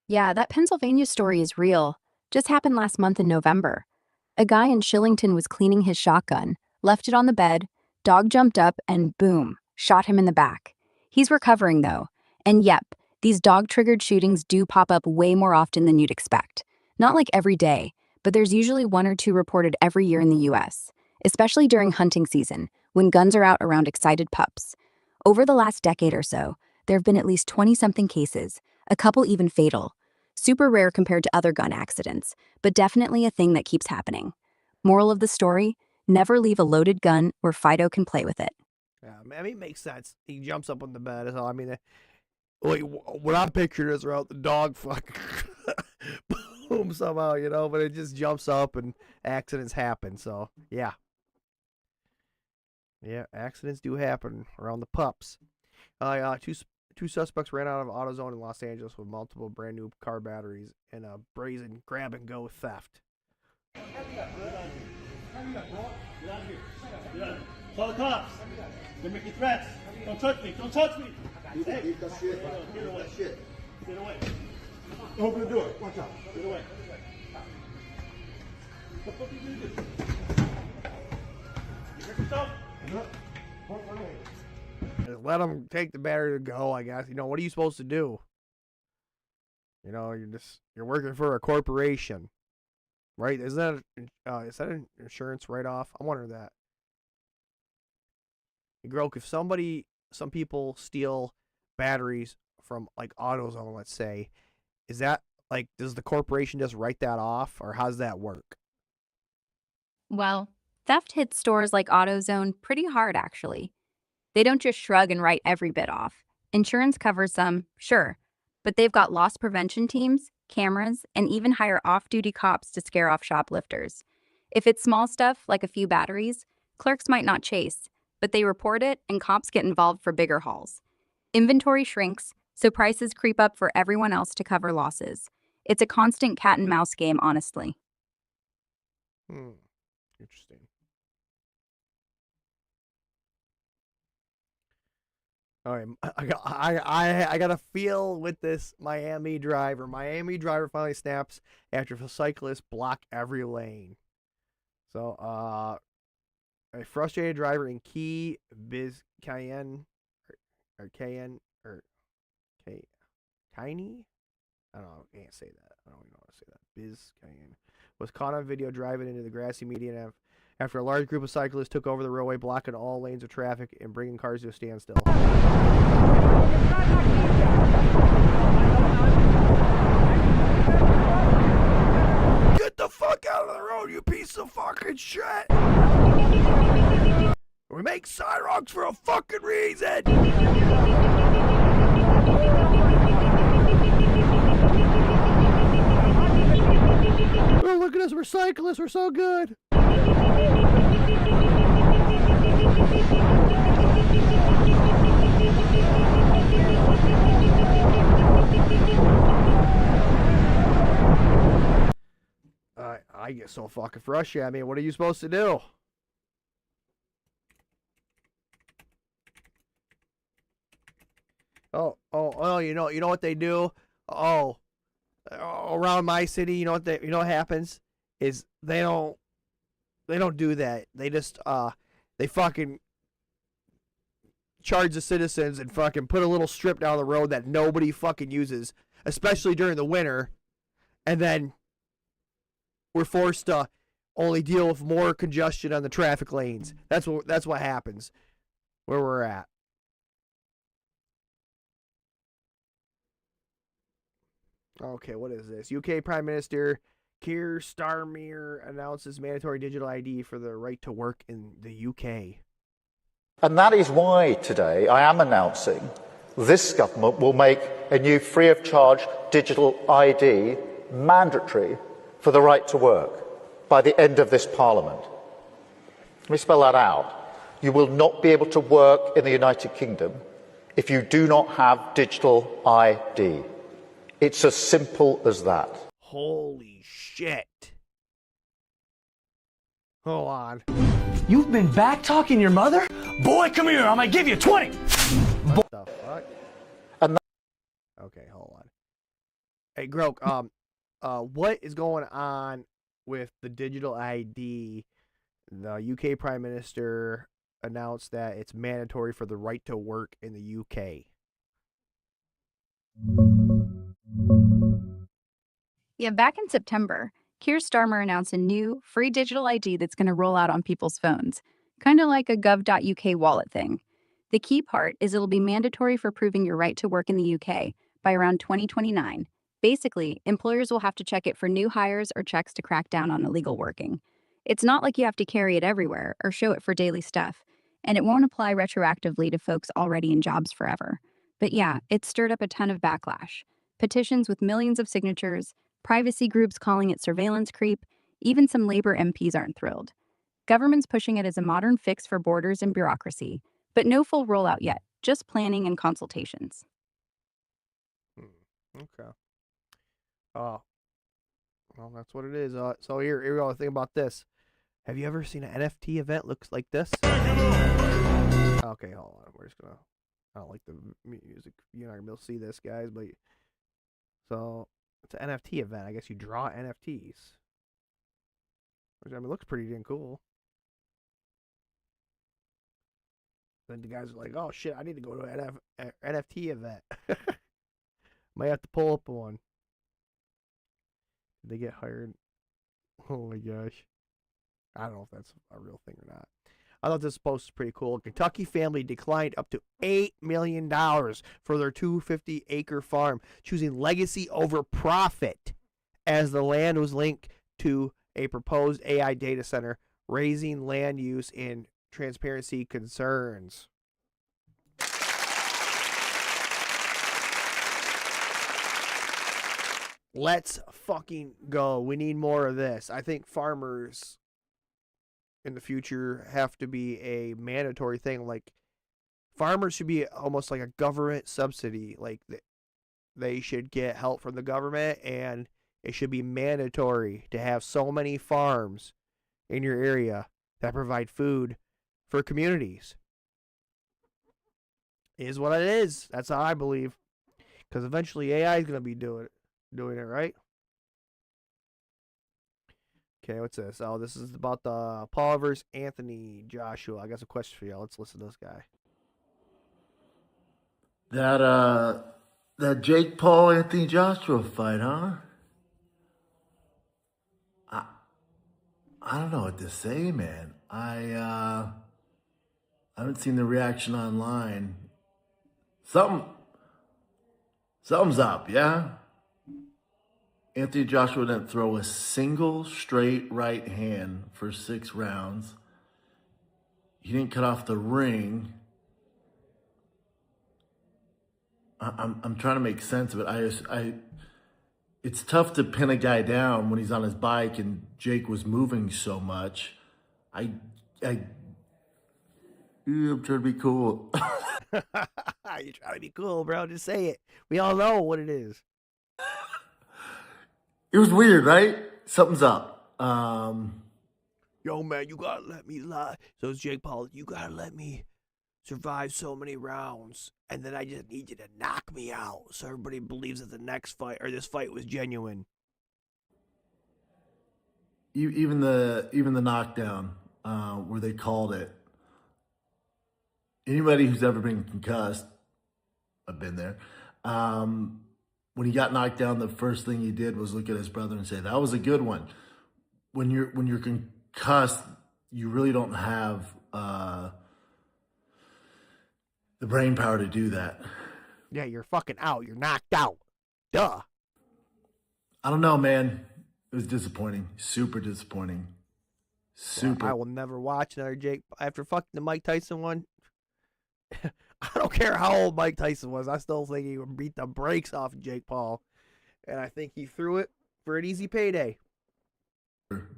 Yeah, that Pennsylvania story is real. Just happened last month in November. A guy in Shillington was cleaning his shotgun, left it on the bed, dog jumped up, and boom, shot him in the back. He's recovering though. And yep, these dog-triggered shootings do pop up way more often than you'd expect. Not like every day, but there's usually 1 or 2 reported every year in the US, especially during hunting season, when guns are out around excited pups. Over the last decade or so, there have been at least 20-something cases, a couple even fatal. Super rare compared to other gun accidents, but definitely a thing that keeps happening. Moral of the story, never leave a loaded gun where Fido can play with it. Yeah, I mean, it makes sense. He jumps up on the bed. So, I mean, what I'm picturing is around the dog fucking boom somehow, but it just jumps up and accidents happen. So, yeah. Yeah, accidents do happen around the pups. Two suspects ran out of AutoZone in Los Angeles with multiple brand new car batteries in a brazen grab-and-go theft. Call the cops. They're making threats. Don't touch me. Don't touch me. Hey, get away. Get away. Open the door. Watch out. Get away. What the fuck are you going to do? You hurt yourself? Just let them take the battery to go, I guess. What are you supposed to do? You're working for a corporation, right? Is that an insurance write-off? I wonder that. Girl, if some people steal batteries from like AutoZone, let's say, is that like, does the corporation just write that off, or how's that work? Well, theft hits stores like AutoZone pretty hard, actually. They don't just shrug and write every bit off. Insurance covers some, sure, but they've got loss prevention teams, cameras, and even hire off-duty cops to scare off shoplifters. If it's small stuff, like a few batteries, clerks might not chase, but they report it and cops get involved for bigger hauls. Inventory shrinks, so prices creep up for everyone else to cover losses. It's a constant cat and mouse game, honestly. Interesting. All right, I got a feel with this Miami driver. Miami driver finally snaps after cyclists block every lane. So, a frustrated driver in Key Biscayne, or Cayenne, or Kiney? I don't know. I can't say that. I don't even know how to say that. Biscayne was caught on video driving into the grassy median after a large group of cyclists took over the roadway, blocking all lanes of traffic and bringing cars to a standstill. Get the fuck out of the road, you piece of fucking shit! We make sidewalks for a fucking reason! Oh, look at us, we're cyclists, we're so good! I get so fucking frustrated. I mean, what are you supposed to do? Oh, you know what they do? Oh, around my city, you know what happens is they don't do that. They just they fucking charge the citizens and fucking put a little strip down the road that nobody fucking uses, especially during the winter, and then we're forced to only deal with more congestion on the traffic lanes. That's what happens where we're at. Okay, what is this? UK Prime Minister Keir Starmer announces mandatory digital ID for the right to work in the UK. And that is why today I am announcing this government will make a new free of charge digital ID mandatory for the right to work by the end of this Parliament. Let me spell that out. You will not be able to work in the United Kingdom if you do not have digital ID. It's as simple as that. Holy shit. Hold on. You've been back talking your mother? Boy, come here, I'm gonna give you 20. What the fuck? Okay, hold on. Hey, Grok, what is going on with the digital ID? The UK Prime Minister announced that it's mandatory for the right to work in the UK. Yeah, back in September, Keir Starmer announced a new free digital ID that's going to roll out on people's phones, kind of like a gov.uk wallet thing. The key part is it'll be mandatory for proving your right to work in the UK by around 2029. Basically, employers will have to check it for new hires or checks to crack down on illegal working. It's not like you have to carry it everywhere or show it for daily stuff, and it won't apply retroactively to folks already in jobs forever. But yeah, it stirred up a ton of backlash. Petitions with millions of signatures, privacy groups calling it surveillance creep, even some Labour MPs aren't thrilled. Government's pushing it as a modern fix for borders and bureaucracy, but no full rollout yet, just planning and consultations. Okay. Well, that's what it is. So here we go. Think about this. Have you ever seen an NFT event looks like this? Okay, hold on. We're just gonna. I don't like the music. You're not gonna be able to see this, guys. But so it's an NFT event. I guess you draw NFTs. Which, I mean, looks pretty damn cool. Then the guys are like, "Oh shit, I need to go to an NFT event." Might have to pull up one. Did they get hired? Oh my gosh. I don't know if that's a real thing or not. I thought this post was pretty cool. Kentucky family declined up to $8 million for their 250-acre farm, choosing legacy over profit as the land was linked to a proposed AI data center, raising land use and transparency concerns. Let's fucking go. We need more of this. I think farmers in the future have to be a mandatory thing. Like, farmers should be almost like a government subsidy. Like, they should get help from the government, and it should be mandatory to have so many farms in your area that provide food for communities. Is what it is. That's how I believe. Because eventually AI is going to be doing it, right? Okay, what's this? Oh, this is about the Paul versus Anthony Joshua. I got some questions for y'all. Let's listen to this guy. That Jake Paul Anthony Joshua fight, huh? I don't know what to say, man. I haven't seen the reaction online. Something's up, yeah? Anthony Joshua didn't throw a single straight right hand for 6 rounds. He didn't cut off the ring. I'm trying to make sense of it. It's tough to pin a guy down when he's on his bike and Jake was moving so much. I'm trying to be cool. You're trying to be cool, bro. Just say it. We all know what it is. It was weird, right? Something's up. Yo, man, you gotta let me lie. So it's Jake Paul. You gotta let me survived so many rounds, and then I just need you to knock me out so everybody believes that the next fight or this fight was genuine. Even the knockdown where they called it. Anybody who's ever been concussed, I've been there. When he got knocked down, the first thing he did was look at his brother and say, "That was a good one." When you're concussed, you really don't have the brain power to do that. Yeah, you're fucking out. You're knocked out. Duh. I don't know, man. It was disappointing. Super disappointing. Super. Well, I will never watch another Jake after fucking the Mike Tyson one. I don't care how old Mike Tyson was. I still think he would beat the brakes off of Jake Paul. And I think he threw it for an easy payday.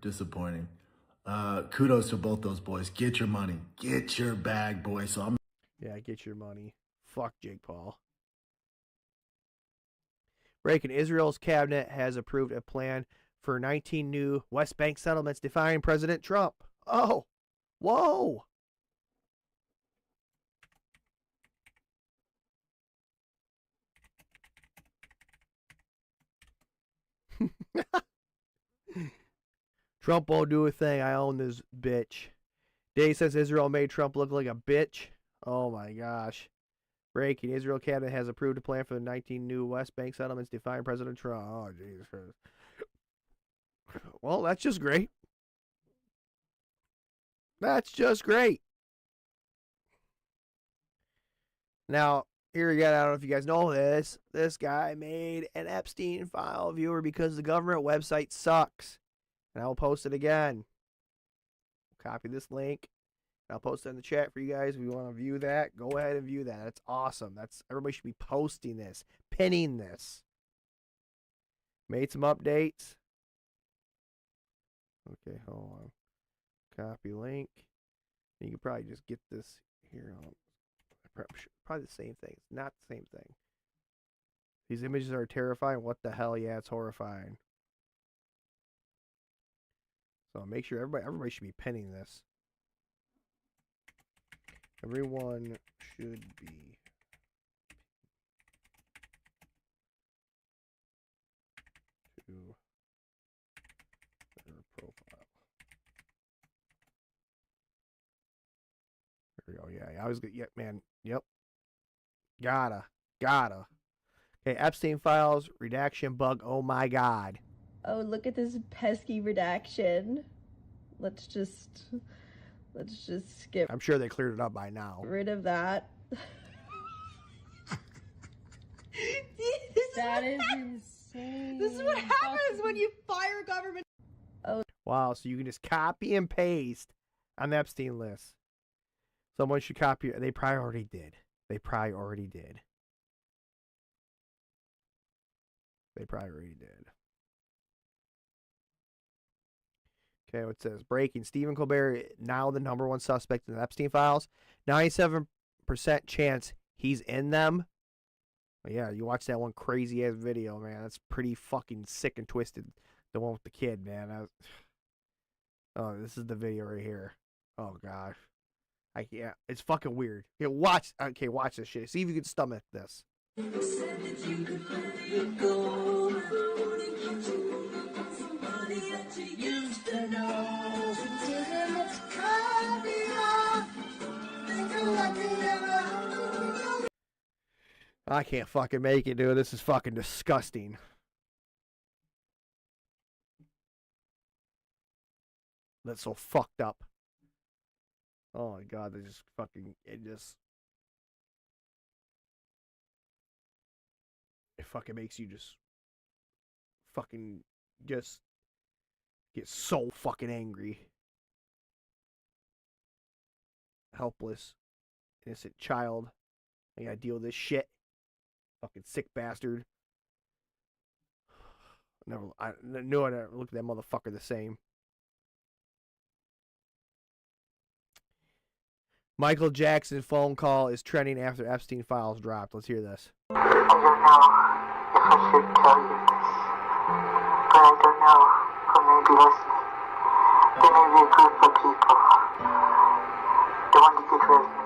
Disappointing. Kudos to both those boys. Get your money. Get your bag, boy. Yeah, get your money. Fuck Jake Paul. Breaking: Israel's cabinet has approved a plan for 19 new West Bank settlements defying President Trump. Oh, whoa. Trump won't do a thing. I own this bitch. Day says Israel made Trump look like a bitch. Oh my gosh. Breaking: Israel cabinet has approved a plan for the 19 new West Bank settlements defying President Trump. Oh, Jesus Christ. Well, that's just great. That's just great. Now, here again, I don't know if you guys know this. This guy made an Epstein file viewer because the government website sucks. And I will post it again. Copy this link. I'll post it in the chat for you guys. If you want to view that, go ahead and view that. That's awesome. Everybody should be posting this, pinning this. Made some updates. Okay, hold on. Copy link. You can probably just get this here. Probably the same thing. It's not the same thing. These images are terrifying. What the hell? Yeah, it's horrifying. So make sure everybody should be pinning this. Everyone should be to their profile. There we go. Yeah, I was good. Yeah, man. Yep. Gotta. Okay, Epstein files, redaction bug. Oh my God. Oh, look at this pesky redaction. Let's just skip. I'm sure they cleared it up by now. Rid of that. That is insane. This is what happens when you fire government. Oh. Wow, so you can just copy and paste on the Epstein list. Someone should copy it. They probably already did. Okay, what it says: breaking. Stephen Colbert now the #1 suspect in the Epstein files. 97% chance he's in them. But yeah, you watch that one crazy ass video, man. That's pretty fucking sick and twisted. The one with the kid, man. Oh, this is the video right here. Oh gosh, I can't. It's fucking weird. Yeah, watch. Okay, watch this shit. See if you can stomach this. I can't fucking make it, dude. This is fucking disgusting. That's so fucked up. Oh my God, they just fucking, it fucking makes you just fucking just get so fucking angry. Helpless, innocent child. I gotta deal with this shit. Fucking sick bastard. I knew I'd never look at that motherfucker the same. Michael Jackson phone call is trending after Epstein files dropped. Let's hear this. I don't know if I should tell you this, but I don't know who may be listening. There may be a group of people that want to get rid of me.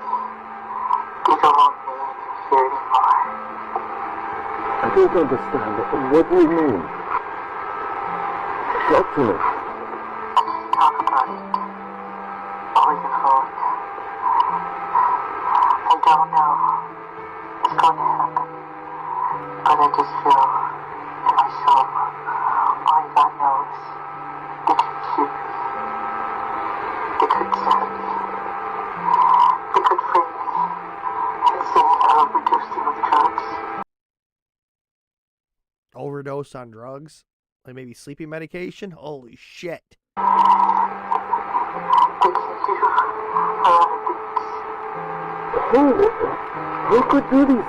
don't understand. What do you mean? Talk to me. Talk about it. Over the phone. I don't know what's going to happen. But I just feel in my soul, only God knows, they could shoot me. They could stab me. They could frame me and say I overdosed with drugs. Overdose on drugs? Like maybe sleeping medication? Holy shit. They can do a lot of things. Who could do these?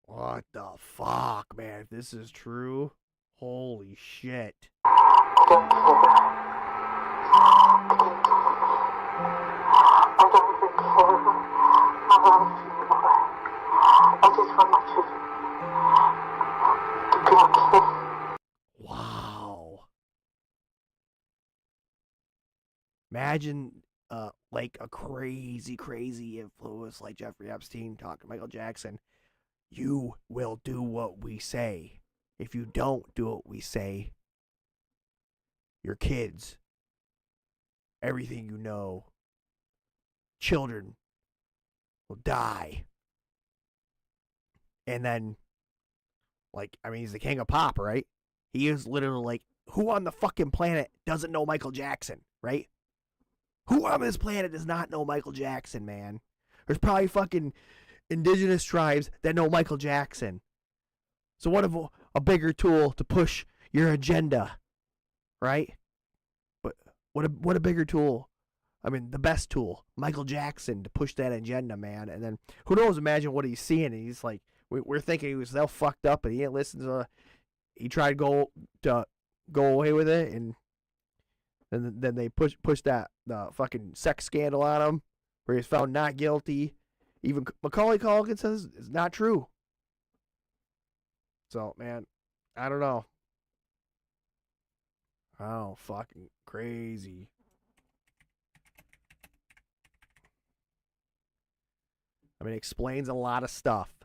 What the fuck, man? If this is true, holy shit. I don't care. I don't even care my life anymore. I just want my children to be okay. Wow. Imagine like a crazy influence like Jeffrey Epstein talking to Michael Jackson. You will do what we say. If you don't do what we say, your kids, everything you know, children will die. And then, like, I mean, he's the king of pop, right? He is literally like, who on the fucking planet doesn't know Michael Jackson, right? Who on this planet does not know Michael Jackson, man? There's probably fucking indigenous tribes that know Michael Jackson. So what if a bigger tool to push your agenda, right? But what a bigger tool. I mean, the best tool, Michael Jackson, to push that agenda, man. And then who knows? Imagine what he's seeing. And he's like, we're thinking he was so fucked up, and he didn't listen to. He tried to go away with it, and then they pushed the fucking sex scandal on him, where he's found not guilty. Even Macaulay Culkin says it's not true. So, man, I don't know. Oh, fucking crazy. I mean, it explains a lot of stuff.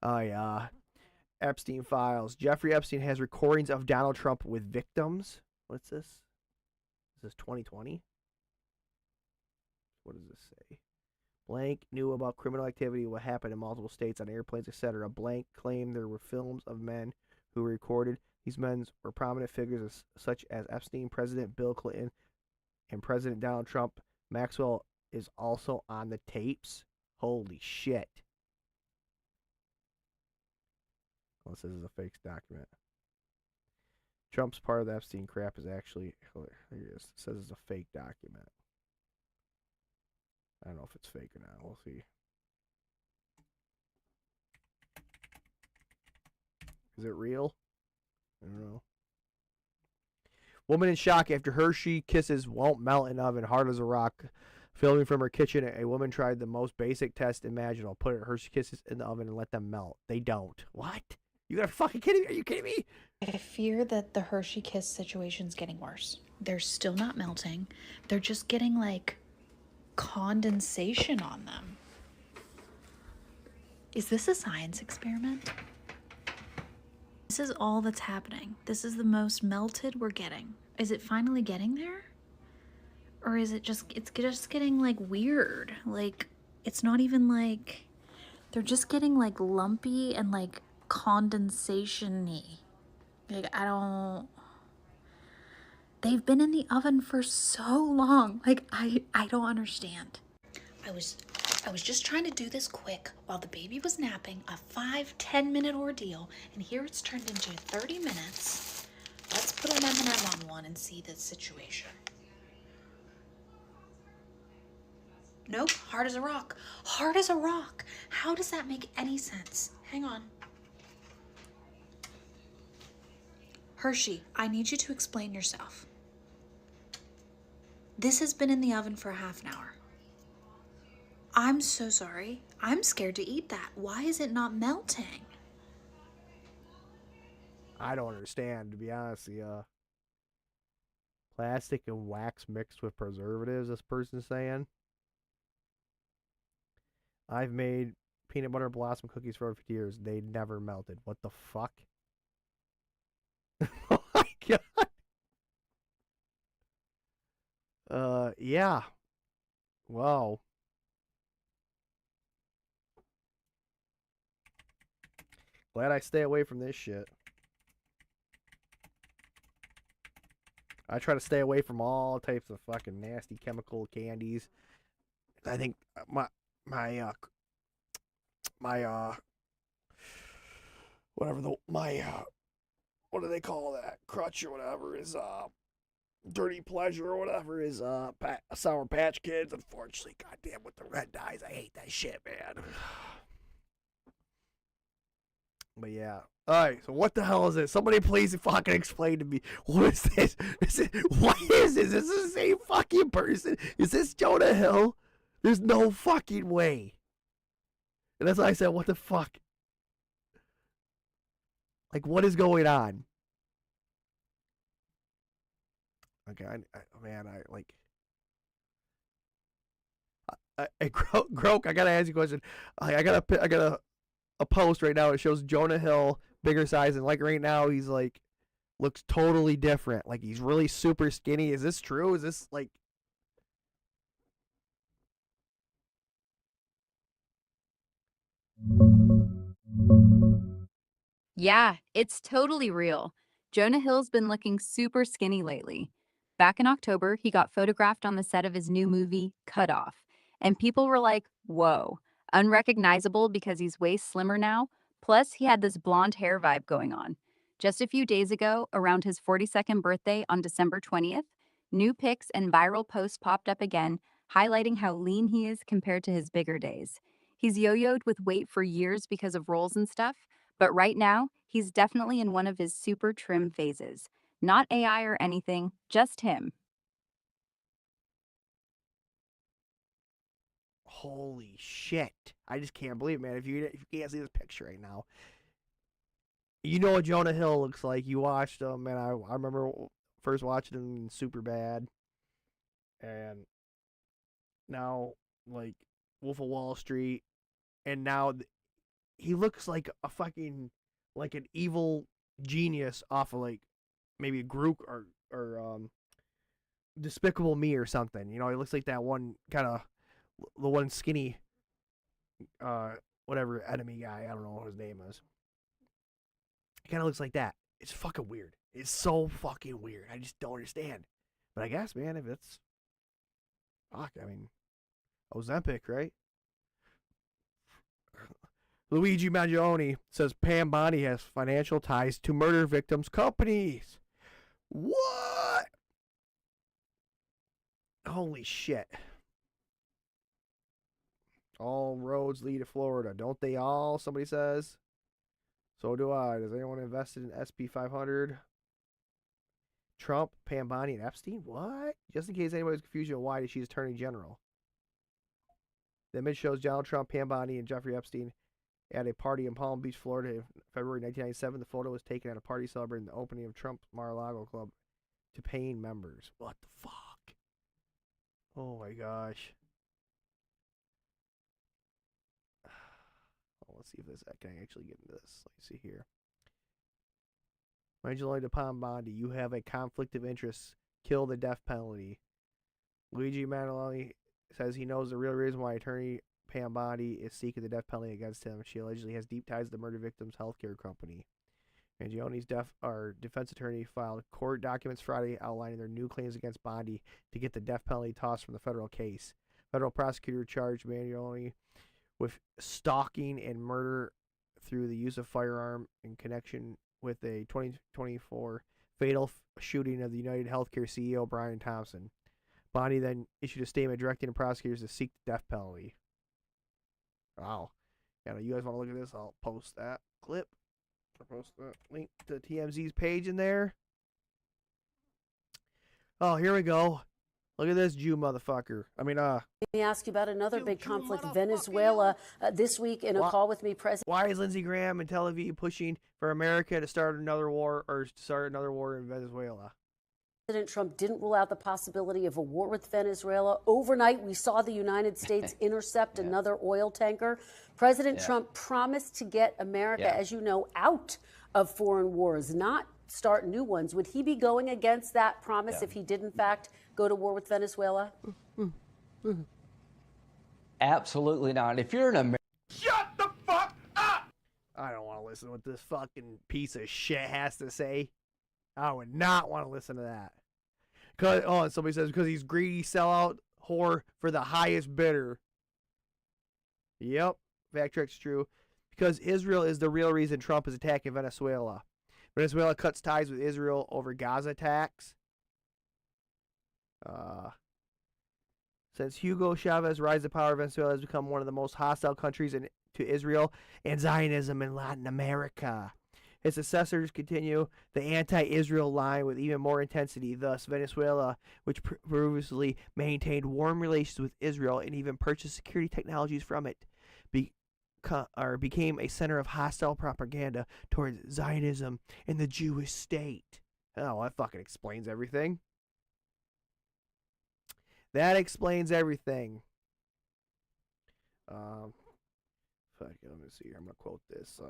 Oh, yeah. Epstein files. Jeffrey Epstein has recordings of Donald Trump with victims. What's this? Is this 2020? What does this say? Blank knew about criminal activity, what happened in multiple states on airplanes, etc. Blank claimed there were films of men who were recorded. These men were prominent figures such as Epstein, President Bill Clinton, and President Donald Trump. Maxwell is also on the tapes. Holy shit. Well, this is a fake document. Trump's part of the Epstein crap is actually... Here it is. It says it's a fake document. I don't know if it's fake or not. We'll see. Is it real? I don't know. Woman in shock after Hershey Kisses won't melt in oven. Hard as a rock. Filming from her kitchen, a woman tried the most basic test imaginable. Put her Hershey Kisses in the oven and let them melt. They don't. What? You gotta fucking kidding me? Are you kidding me? I fear that the Hershey Kiss situation's getting worse. They're still not melting. They're just getting like condensation on them. Is this a science experiment? This is all that's happening. This is the most melted we're getting. Is it finally getting there? Or is it just, it's just getting like weird. Like, it's not even like, they're just getting like lumpy and like condensation-y. Like, I don't, they've been in the oven for so long. Like, I don't understand. I was just trying to do this quick while the baby was napping, a 5-10 minute ordeal, and here it's turned into 30 minutes. Let's put an M&M on one and see the situation. Nope, hard as a rock. Hard as a rock. How does that make any sense? Hang on. Hershey, I need you to explain yourself. This has been in the oven for half an hour. I'm so sorry. I'm scared to eat that. Why is it not melting? I don't understand, to be honest. The plastic and wax mixed with preservatives, this person's saying. I've made peanut butter blossom cookies for over 50 years. They never melted. What the fuck? Oh my god. Yeah. Wow. Glad I stay away from this shit. I try to stay away from all types of fucking nasty chemical candies. I think my whatever the what do they call that, crutch or whatever, is dirty pleasure or whatever, is Sour Patch Kids. Unfortunately, goddamn, with the red dyes, I hate that shit, man. But yeah. Alright, so what the hell is this? Somebody please fucking explain to me. What is this? What is this? Is this the same fucking person? Is this Jonah Hill? There's no fucking way. And that's why I said, what the fuck? Like, what is going on? Okay, Groke, I gotta ask you a question. I got a post right now. It shows Jonah Hill bigger size, and like right now he's like looks totally different. Like he's really super skinny. Is this true? Is this like? Yeah, it's totally real. Jonah Hill's been looking super skinny lately. Back in October, he got photographed on the set of his new movie, Cut Off. And people were like, whoa, unrecognizable because he's way slimmer now. Plus, he had this blonde hair vibe going on. Just a few days ago, around his 42nd birthday on December 20th, new pics and viral posts popped up again, highlighting how lean he is compared to his bigger days. He's yo-yoed with weight for years because of roles and stuff, but right now, he's definitely in one of his super trim phases. Not AI or anything, just him. Holy shit. I just can't believe it, man. If you can't see this picture right now, you know what Jonah Hill looks like. You watched him, and I remember first watching him in Superbad. And now, like, Wolf of Wall Street. And now he looks like a fucking, like an evil genius off of, like, maybe a group or Despicable Me or something. You know, he looks like that one kind of, the one skinny, whatever enemy guy. I don't know what his name is. He kind of looks like that. It's fucking weird. It's so fucking weird. I just don't understand. But I guess, man, if it's, fuck, I mean, Ozempic, right? Luigi Mangione says Pam Bondi has financial ties to murder victims' companies. What? Holy shit. All roads lead to Florida. Don't they all? Somebody says. So do I. Does anyone invested in SP 500? Trump, Pam Bondi, and Epstein? What? Just in case anybody's confused, why did she's Attorney General? The image shows Donald Trump, Pam Bondi, and Jeffrey Epstein at a party in Palm Beach, Florida in February 1997. The photo was taken at a party celebrating the opening of Trump's Mar-a-Lago Club to paying members. What the fuck? Oh my gosh. Oh, let's see if I can actually get into this. Let me see here. Angelo de Pam Bondi, you have a conflict of interest. Kill the death penalty. Luigi Mangione says he knows the real reason why attorney Pam Bondi is seeking the death penalty against him. She allegedly has deep ties to the murder victim's healthcare company. Mangione's defense attorney filed court documents Friday outlining their new claims against Bondi to get the death penalty tossed from the federal case. Federal prosecutor charged Mangione with stalking and murder through the use of firearm in connection with a 2024 fatal shooting of the United Healthcare CEO Brian Thompson. Bondi then issued a statement directing the prosecutors to seek the death penalty. Wow. Yeah, you guys want to look at this? I'll post that clip. I'll post the link to TMZ's page in there. Oh, here we go. Look at this Jew motherfucker. I mean, Let me ask you about another big conflict, Venezuela. This week in a call with me, why is Lindsey Graham and Tel Aviv pushing for America to start another war in Venezuela? President Trump didn't rule out the possibility of a war with Venezuela. Overnight, we saw the United States intercept another oil tanker. President Trump promised to get America, as you know, out of foreign wars, not start new ones. Would he be going against that promise if he did, in fact, go to war with Venezuela? Absolutely not. If you're an American... Shut the fuck up! I don't want to listen to what this fucking piece of shit has to say. I would not want to listen to that. And somebody says, because he's greedy, sellout, whore for the highest bidder. Yep, fact check's true. Because Israel is the real reason Trump is attacking Venezuela. Venezuela cuts ties with Israel over Gaza attacks. Since Hugo Chavez's rise to power, Venezuela has become one of the most hostile countries to Israel and Zionism in Latin America. His successors continue the anti-Israel line with even more intensity. Thus, Venezuela, which previously maintained warm relations with Israel and even purchased security technologies from it, became a center of hostile propaganda towards Zionism and the Jewish state. Oh, that fucking explains everything. That explains everything. Fuck, let me see here. I'm gonna quote this.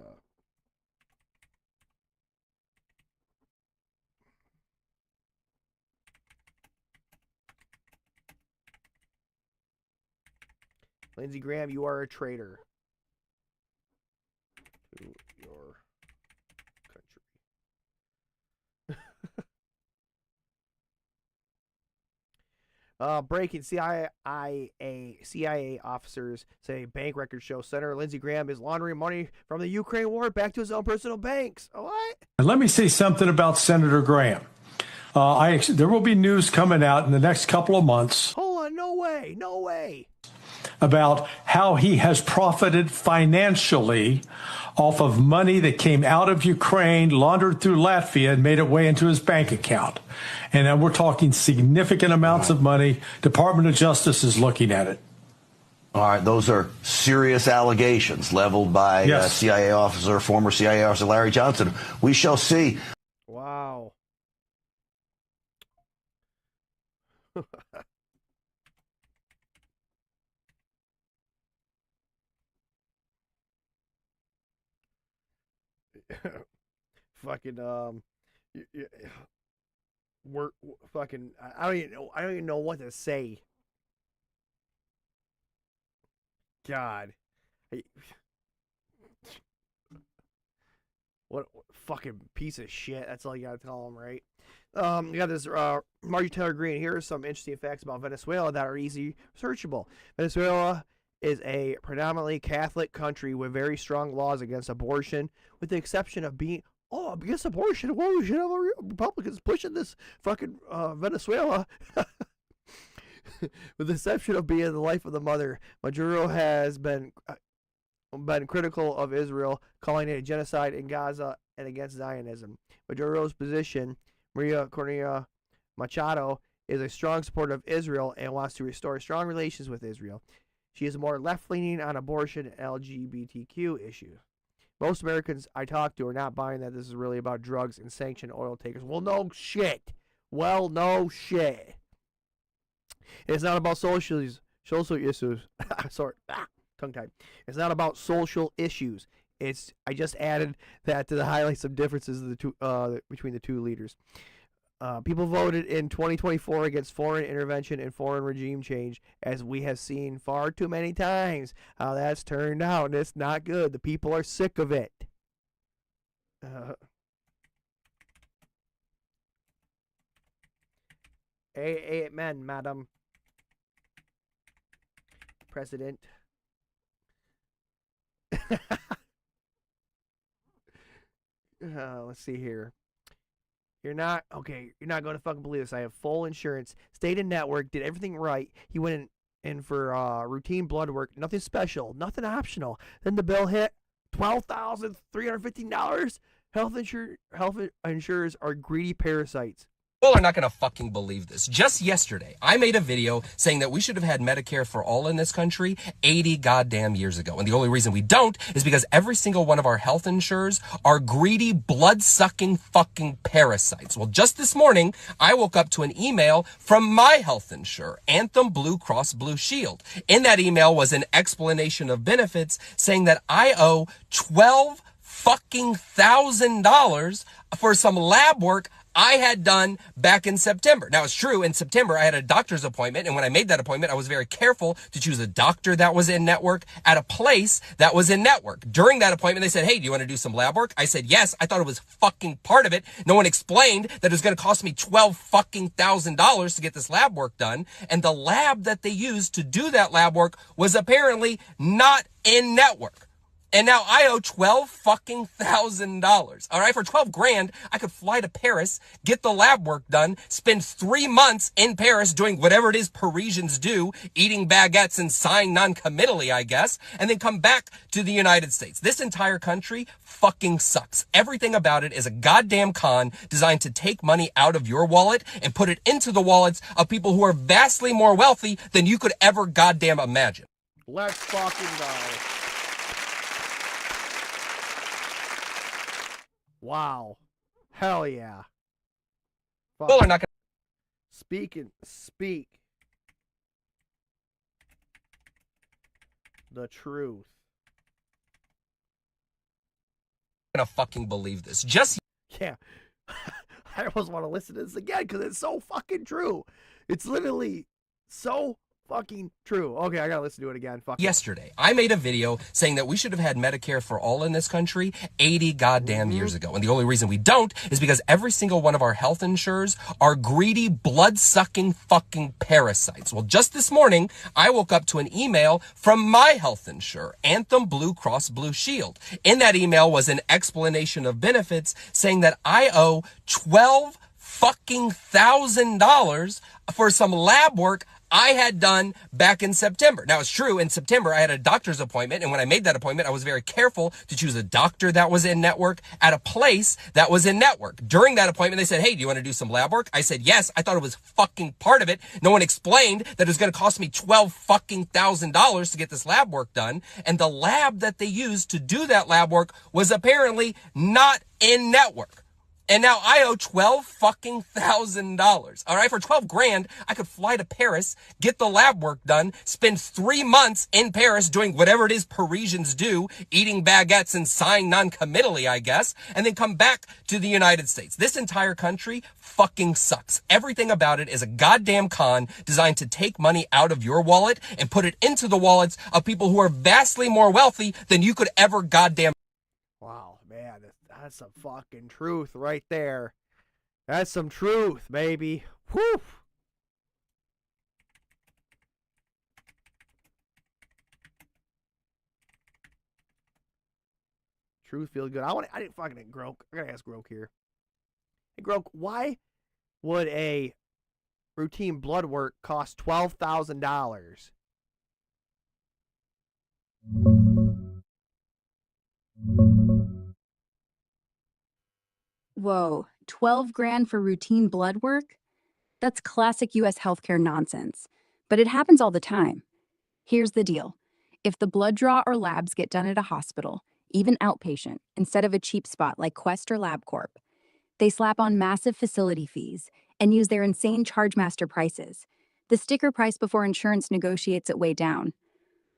Lindsey Graham, you are a traitor to your country. Breaking CIA officers say bank records show Senator Lindsey Graham is laundering money from the Ukraine war back to his own personal banks. What? And let me say something about Senator Graham. There will be news coming out in the next couple of months. Hold on, no way. About how he has profited financially off of money that came out of Ukraine, laundered through Latvia, and made its way into his bank account. And then we're talking significant amounts of money. Department of Justice is looking at it. All right, those are serious allegations leveled by former CIA officer Larry Johnson. We shall see. Wow. Fucking we're fucking. I don't even know what to say. God, what fucking piece of shit. That's all you gotta tell him, right? You got this Marjorie Taylor Greene. Here are some interesting facts about Venezuela that are easy searchable. Venezuela is a predominantly Catholic country with very strong laws against abortion, with the exception of being against abortion. Whoa, we should have Republicans pushing this fucking Venezuela. With the exception of being the life of the mother, Maduro has been critical of Israel, calling it a genocide in Gaza and against Zionism. Maduro's position, Maria Corina Machado, is a strong supporter of Israel and wants to restore strong relations with Israel. She is more left-leaning on abortion and LGBTQ issues. Most Americans I talk to are not buying that this is really about drugs and sanctioned oil takers. Well, no shit. It's not about social issues. Sorry, tongue-tied. It's not about social issues. I just added that to highlight some differences between the two leaders. People voted in 2024 against foreign intervention and foreign regime change, as we have seen far too many times how that's turned out, and it's not good. The people are sick of it. Amen, madam. President. Let's see here. You're not going to fucking believe this. I have full insurance. Stayed in network, did everything right. He went in for routine blood work. Nothing special, nothing optional. Then the bill hit $12,315. Health insurers are greedy parasites. People are not going to fucking believe this. Just yesterday, I made a video saying that we should have had Medicare for all in this country 80 goddamn years ago. And the only reason we don't is because every single one of our health insurers are greedy, blood-sucking fucking parasites. Well, just this morning, I woke up to an email from my health insurer, Anthem Blue Cross Blue Shield. In that email was an explanation of benefits saying that I owe $12,000 for some lab work I had done back in September. Now, it's true, in September, I had a doctor's appointment, and when I made that appointment, I was very careful to choose a doctor that was in network at a place that was in network. During that appointment, they said, hey, do you want to do some lab work? I said, yes. I thought it was fucking part of it. No one explained that it was going to cost me $12,000 to get this lab work done, and the lab that they used to do that lab work was apparently not in network. And now I owe $12,000. All right. For 12 grand, I could fly to Paris, get the lab work done, spend 3 months in Paris doing whatever it is Parisians do, eating baguettes and sighing non-committally, I guess, and then come back to the United States. This entire country fucking sucks. Everything about it is a goddamn con designed to take money out of your wallet and put it into the wallets of people who are vastly more wealthy than you could ever goddamn imagine. Let's fucking go. Wow. Hell yeah. People are not gonna speak the truth. Gonna fucking believe this. Just yeah. I almost want to listen to this again because it's so fucking true. It's literally so fucking true. Okay, I gotta listen to it again. Fuck yesterday, I made a video saying that we should have had Medicare for all in this country 80 goddamn years ago. And the only reason we don't is because every single one of our health insurers are greedy, blood-sucking fucking parasites. Well, just this morning, I woke up to an email from my health insurer, Anthem Blue Cross Blue Shield. In that email was an explanation of benefits saying that I owe $12,000 for some lab work I had done back in September. Now, it's true, in September, I had a doctor's appointment, and when I made that appointment, I was very careful to choose a doctor that was in network at a place that was in network. During that appointment, they said, hey, do you want to do some lab work? I said, yes. I thought it was fucking part of it. No one explained that it was going to cost me $12,000 to get this lab work done, and the lab that they used to do that lab work was apparently not in network. And now I owe $12,000. All right. For 12 grand, I could fly to Paris, get the lab work done, spend 3 months in Paris doing whatever it is Parisians do, eating baguettes and sighing non-committally, I guess, and then come back to the United States. This entire country fucking sucks. Everything about it is a goddamn con designed to take money out of your wallet and put it into the wallets of people who are vastly more wealthy than you could ever goddamn. Wow, man. That's some fucking truth right there. That's some truth, baby. Whew. Truth feels good. I didn't fucking Groke. I gotta ask Groke here. Hey, Groke, why would a routine blood work cost $12,000? Whoa, 12 grand for routine blood work? That's classic US healthcare nonsense, but it happens all the time. Here's the deal. If the blood draw or labs get done at a hospital, even outpatient, instead of a cheap spot like Quest or LabCorp, they slap on massive facility fees and use their insane chargemaster prices. The sticker price before insurance negotiates it way down.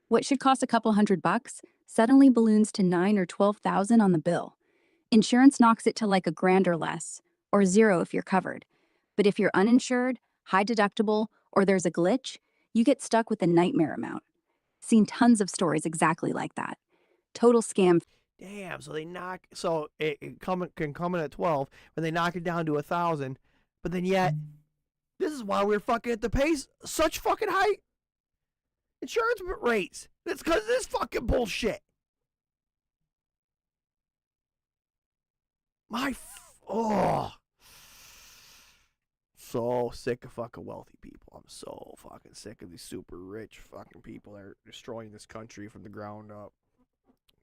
What should cost a couple $100 suddenly balloons to $9,000 or $12,000 on the bill. Insurance knocks it to like $1,000 or less, or zero if you're covered. But if you're uninsured, high deductible, or there's a glitch, you get stuck with a nightmare amount. Seen tons of stories exactly like that. Total scam. Damn, so they knock, so it can come in at 12, but they knock it down to 1,000, but then yet, this is why we're fucking at the pace such fucking high insurance rates. It's because of this fucking bullshit. So sick of fucking wealthy people. I'm so fucking sick of these super rich fucking people that are destroying this country from the ground up.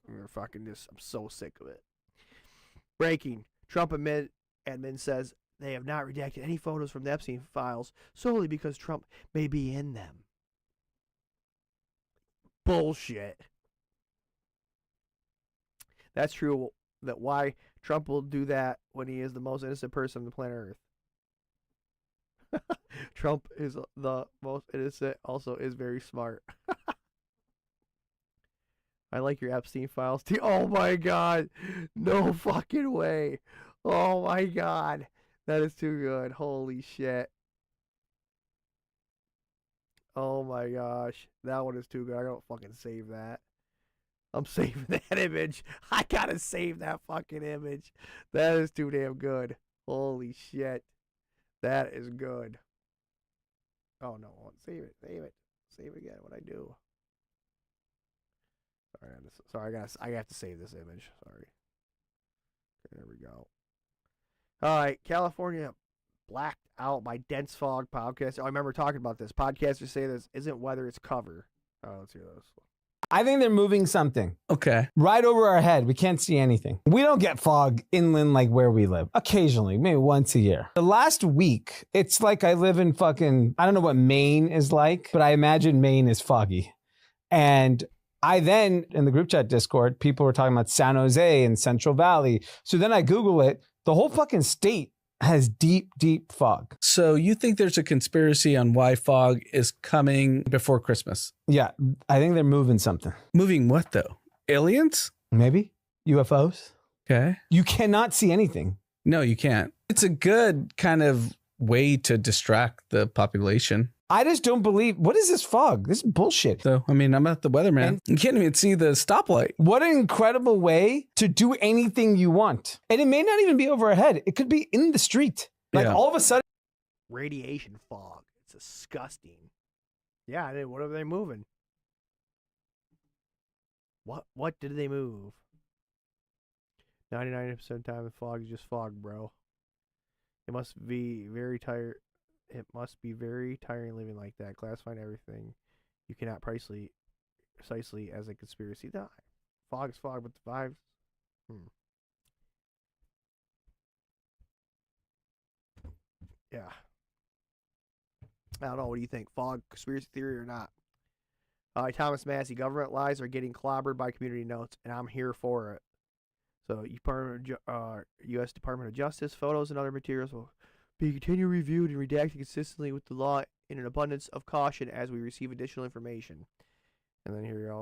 We're fucking just, I'm so sick of it. Breaking. Trump admin says they have not redacted any photos from the Epstein files solely because Trump may be in them. Bullshit. That's true. That why Trump will do that when he is the most innocent person on the planet Earth. Trump is the most innocent, also is very smart. I like your Epstein files too. Oh my god. No fucking way. Oh my god. That is too good. Holy shit. Oh my gosh. That one is too good. I gotta fucking save that. I'm saving that image. I gotta save that fucking image. That is too damn good. Holy shit. That is good. Oh no. Save it. Save it. Save it again. What I do. Sorry, I have to save this image. Sorry. Okay, there we go. All right, California blacked out by dense fog podcast. I remember talking about this. Podcasters say this isn't weather, it's cover. Oh, let's hear this. I think they're moving something. Okay. Right over our head. We can't see anything. We don't get fog inland like where we live. Occasionally, maybe once a year. The last week, it's like I live in fucking, I don't know what Maine is like, but I imagine Maine is foggy. And I then, in the group chat Discord, people were talking about San Jose and Central Valley. So then I Google it. The whole fucking state has deep, deep fog. So you think there's a conspiracy on why fog is coming before Christmas? Yeah, I think they're moving something. Moving what, though? Aliens? Maybe. UFOs? Okay. You cannot see anything. No, you can't. It's a good kind of way to distract the population. I just don't believe. What is this fog? This is bullshit. So, I mean, I'm not the weatherman. You can't even see the stoplight. What an incredible way to do anything you want. And it may not even be over our head. It could be in the street. Like all of a sudden. Radiation fog. It's disgusting. Yeah, what are they moving? What did they move? 99% of the time the fog is just fog, bro. It must be very tired. It must be very tiring living like that, classifying everything you cannot precisely as a conspiracy. Die. Fog is fog, but the vibes. Yeah. I don't know. What do you think? Fog, conspiracy theory or not? Thomas Massey, government lies are getting clobbered by community notes, and I'm here for it. So, U.S. Department of Justice, photos and other materials will be continued reviewed and redacted consistently with the law in an abundance of caution as we receive additional information. And then here,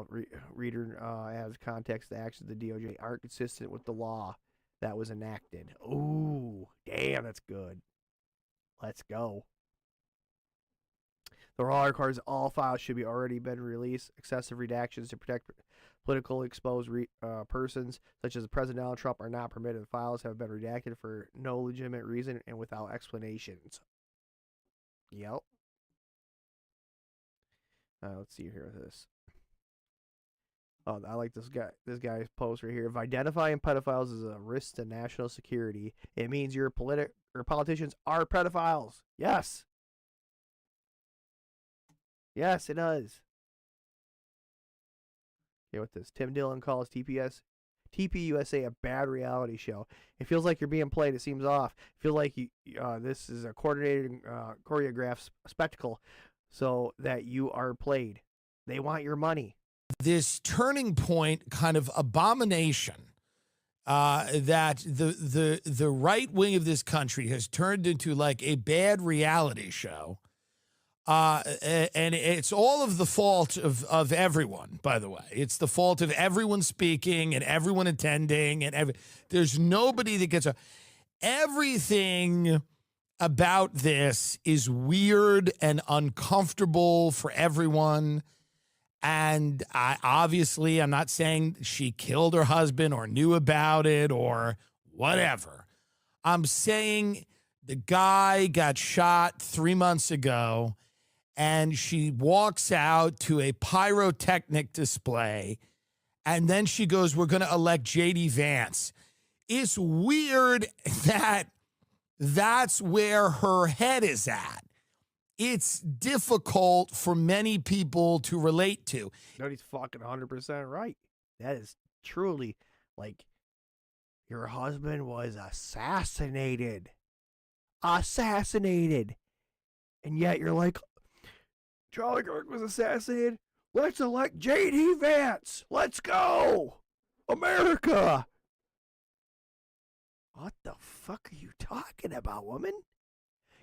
reader as context, the actions of the DOJ aren't consistent with the law that was enacted. Ooh, damn, that's good. Let's go. The raw requires all files should be already been released. Excessive redactions to protect political exposed persons, such as President Donald Trump, are not permitted. The files have been redacted for no legitimate reason and without explanations. Yep. Let's see here with this. Oh, I like this guy's post right here. If identifying pedophiles is a risk to national security, it means your politicians are pedophiles. Yes. Yes, it does. Okay, with this, Tim Dillon calls TPUSA a bad reality show. It feels like you're being played. It seems off. I feel like this is a coordinated, choreographed spectacle so that you are played. They want your money. This turning point kind of abomination that the right wing of this country has turned into like a bad reality show. And it's all of the fault of everyone, by the way. It's the fault of everyone speaking and everyone attending. And there's nobody that gets everything about this is weird and uncomfortable for everyone. And obviously, I'm not saying she killed her husband or knew about it or whatever. I'm saying the guy got shot 3 months ago. And she walks out to a pyrotechnic display, and then she goes, we're going to elect J.D. Vance. It's weird that that's where her head is at. It's difficult for many people to relate to. No, he's fucking 100% right. That is truly, like, your husband was assassinated. assassinated. And yet you're like, Charlie Kirk was assassinated. Let's elect J.D. Vance. Let's go. America. What the fuck are you talking about, woman?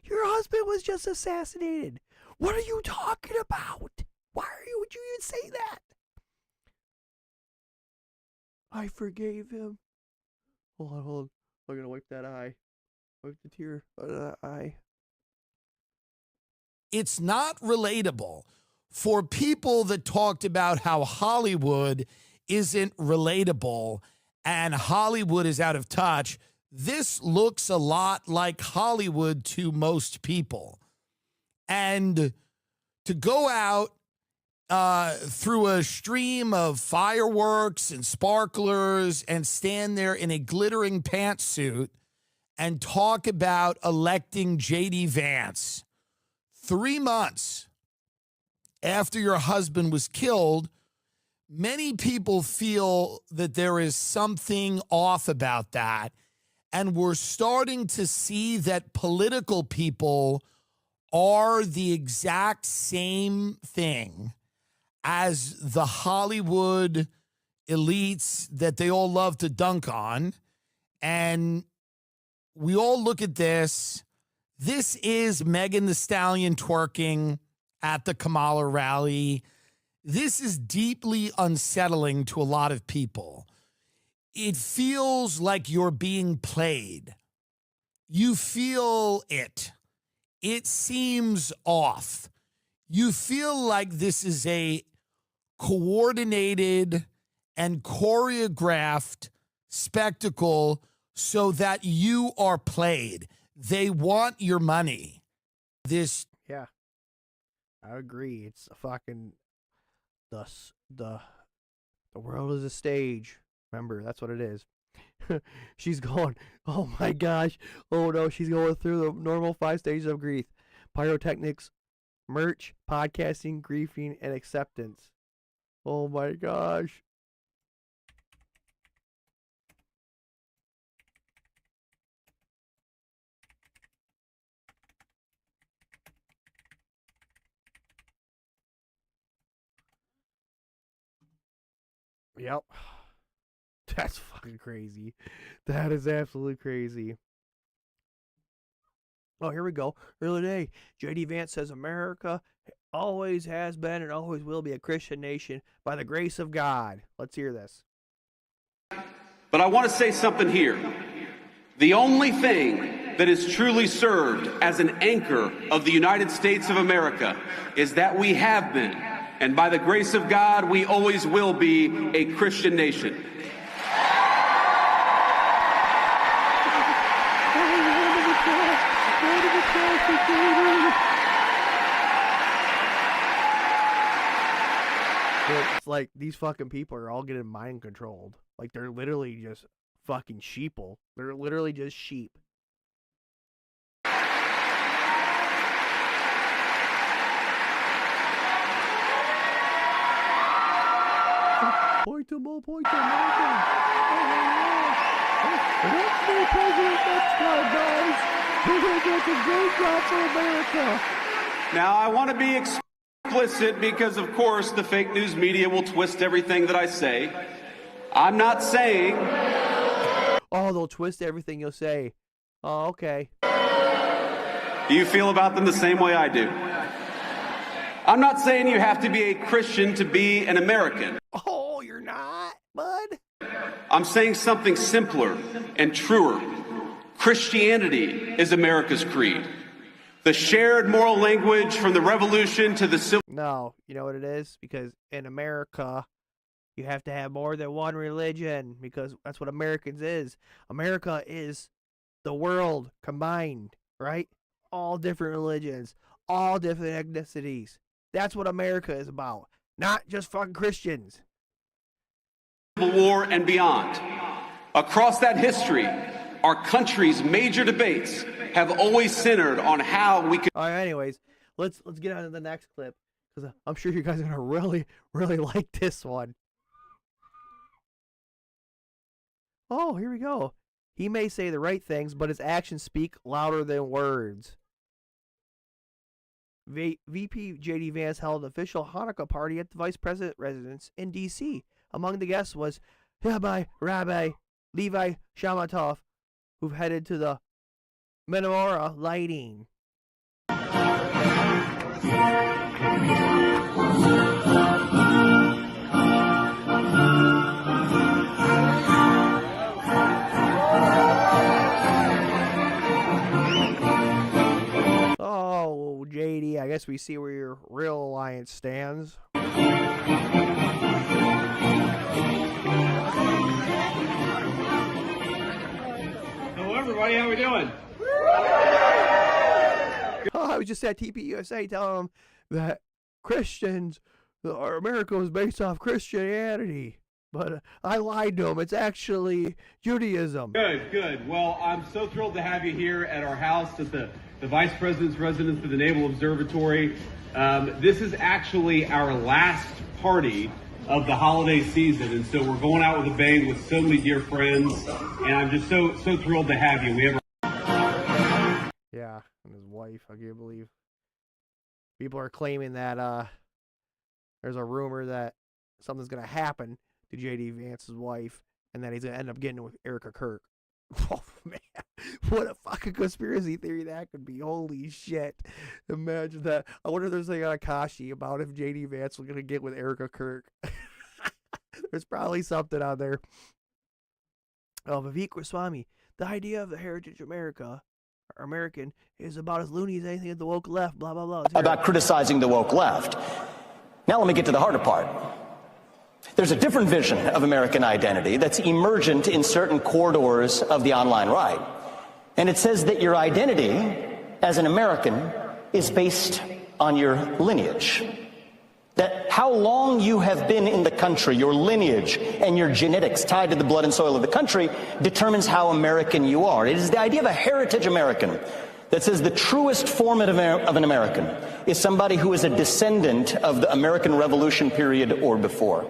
Your husband was just assassinated. What are you talking about? Would you even say that? I forgave him. Hold on. I'm gonna wipe that eye. Wipe the tear out of that eye. It's not relatable for people that talked about how Hollywood isn't relatable and Hollywood is out of touch. This looks a lot like Hollywood to most people. And to go out through a stream of fireworks and sparklers and stand there in a glittering pantsuit and talk about electing J.D. Vance 3 months after your husband was killed, many people feel that there is something off about that. And we're starting to see that political people are the exact same thing as the Hollywood elites that they all love to dunk on. And we all look at this. This is Megan Thee Stallion twerking at the Kamala rally. This is deeply unsettling to a lot of people. It feels like you're being played. You feel it. It seems off. You feel like this is a coordinated and choreographed spectacle so that you are played. They want your money. Yeah, I agree. It's a fucking the world is a stage. Remember, that's what it is. She's going, oh my gosh. Oh no, she's going through the normal 5 stages of grief. Pyrotechnics, merch, podcasting, griefing, and acceptance. Oh my gosh. Yep. That's fucking crazy. That is absolutely crazy. Oh, here we go. Earlier today, J.D. Vance says America always has been and always will be a Christian nation by the grace of God. Let's hear this. But I want to say something here. The only thing that is truly served as an anchor of the United States of America is that we have been, and by the grace of God, we always will be a Christian nation. It's like these fucking people are all getting mind controlled. Like they're literally just fucking sheeple. They're literally just sheep. Point to more, point to America. Let's be president next time, guys. We're going to get a great job for America. Now, I want to be explicit because, of course, the fake news media will twist everything that I say. I'm not saying... Oh, they'll twist everything you'll say. Oh, okay. Do you feel about them the same way I do? I'm not saying you have to be a Christian to be an American. Oh, you're not, bud? I'm saying something simpler and truer. Christianity is America's creed. The shared moral language from the Revolution to the Civil... No, you know what it is? Because in America, you have to have more than one religion, because that's what Americans is. America is the world combined, right? All different religions, all different ethnicities. That's what America is about, not just fucking Christians. Civil War and beyond. Across that history, our country's major debates have always centered on how we could... All right, anyways, let's get on to the next clip, because I'm sure you guys are going to really, really like this one. Oh, here we go. He may say the right things, but his actions speak louder than words. VP J.D. Vance held an official Hanukkah party at the vice president residence in D.C. Among the guests was Rabbi Levi Shamatov, who headed to the menorah lighting. Oh, JD, I guess we see where your real alliance stands. Hello, everybody. How we doing? Oh, I was just at TPUSA telling them that Christians, America was based off Christianity. But I lied to them. It's actually Judaism. Good. Well, I'm so thrilled to have you here at our house at the Vice President's residence for the Naval Observatory. This is actually our last party of the holiday season, and so we're going out with a bang with so many dear friends, and I'm just so thrilled to have you. We have Yeah, and his wife. I can't believe people are claiming that there's a rumor that something's going to happen to J.D. Vance's wife, and that he's going to end up getting with Erica Kirk. Oh, man. What a fucking conspiracy theory that could be. Holy shit. Imagine that. I wonder if there's anything on Akashi about if J.D. Vance was going to get with Erica Kirk. There's probably something out there. Oh, Vivek Goswami. The idea of the heritage American is about as loony as anything at the woke left, blah, blah, blah. About criticizing the woke left. Now let me get to the harder part. There's a different vision of American identity that's emergent in certain corridors of the online right. And it says that your identity as an American is based on your lineage. That how long you have been in the country, your lineage and your genetics tied to the blood and soil of the country determines how American you are. It is the idea of a heritage American that says the truest form of an American is somebody who is a descendant of the American Revolution period or before.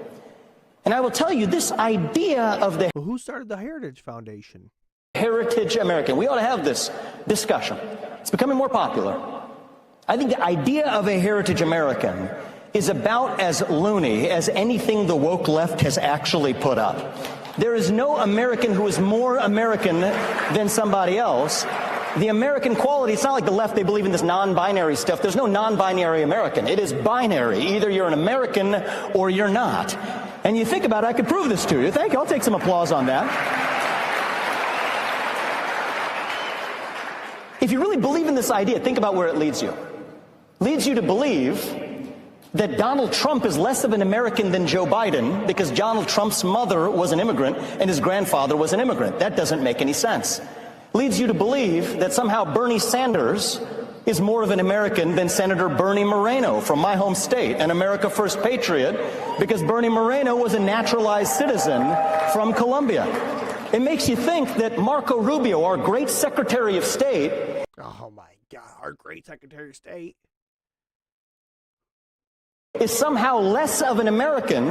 And I will tell you, this idea of the... Well, who started the Heritage Foundation? Heritage American. We ought to have this discussion. It's becoming more popular. I think the idea of a heritage American is about as loony as anything the woke left has actually put up. There is no American who is more American than somebody else. The American quality, it's not like the left, they believe in this non-binary stuff. There's no non-binary American. It is binary. Either you're an American or you're not. And you think about it, I could prove this to you. Thank you. I'll take some applause on that. If you really believe in this idea, think about where it leads you. Leads you to believe that Donald Trump is less of an American than Joe Biden because Donald Trump's mother was an immigrant and his grandfather was an immigrant. That doesn't make any sense. Leads you to believe that somehow Bernie Sanders is more of an American than Senator Bernie Moreno from my home state, an America First patriot, because Bernie Moreno was a naturalized citizen from Colombia. It makes you think that Marco Rubio, our great Secretary of State... Oh my God, our great Secretary of State... is somehow less of an American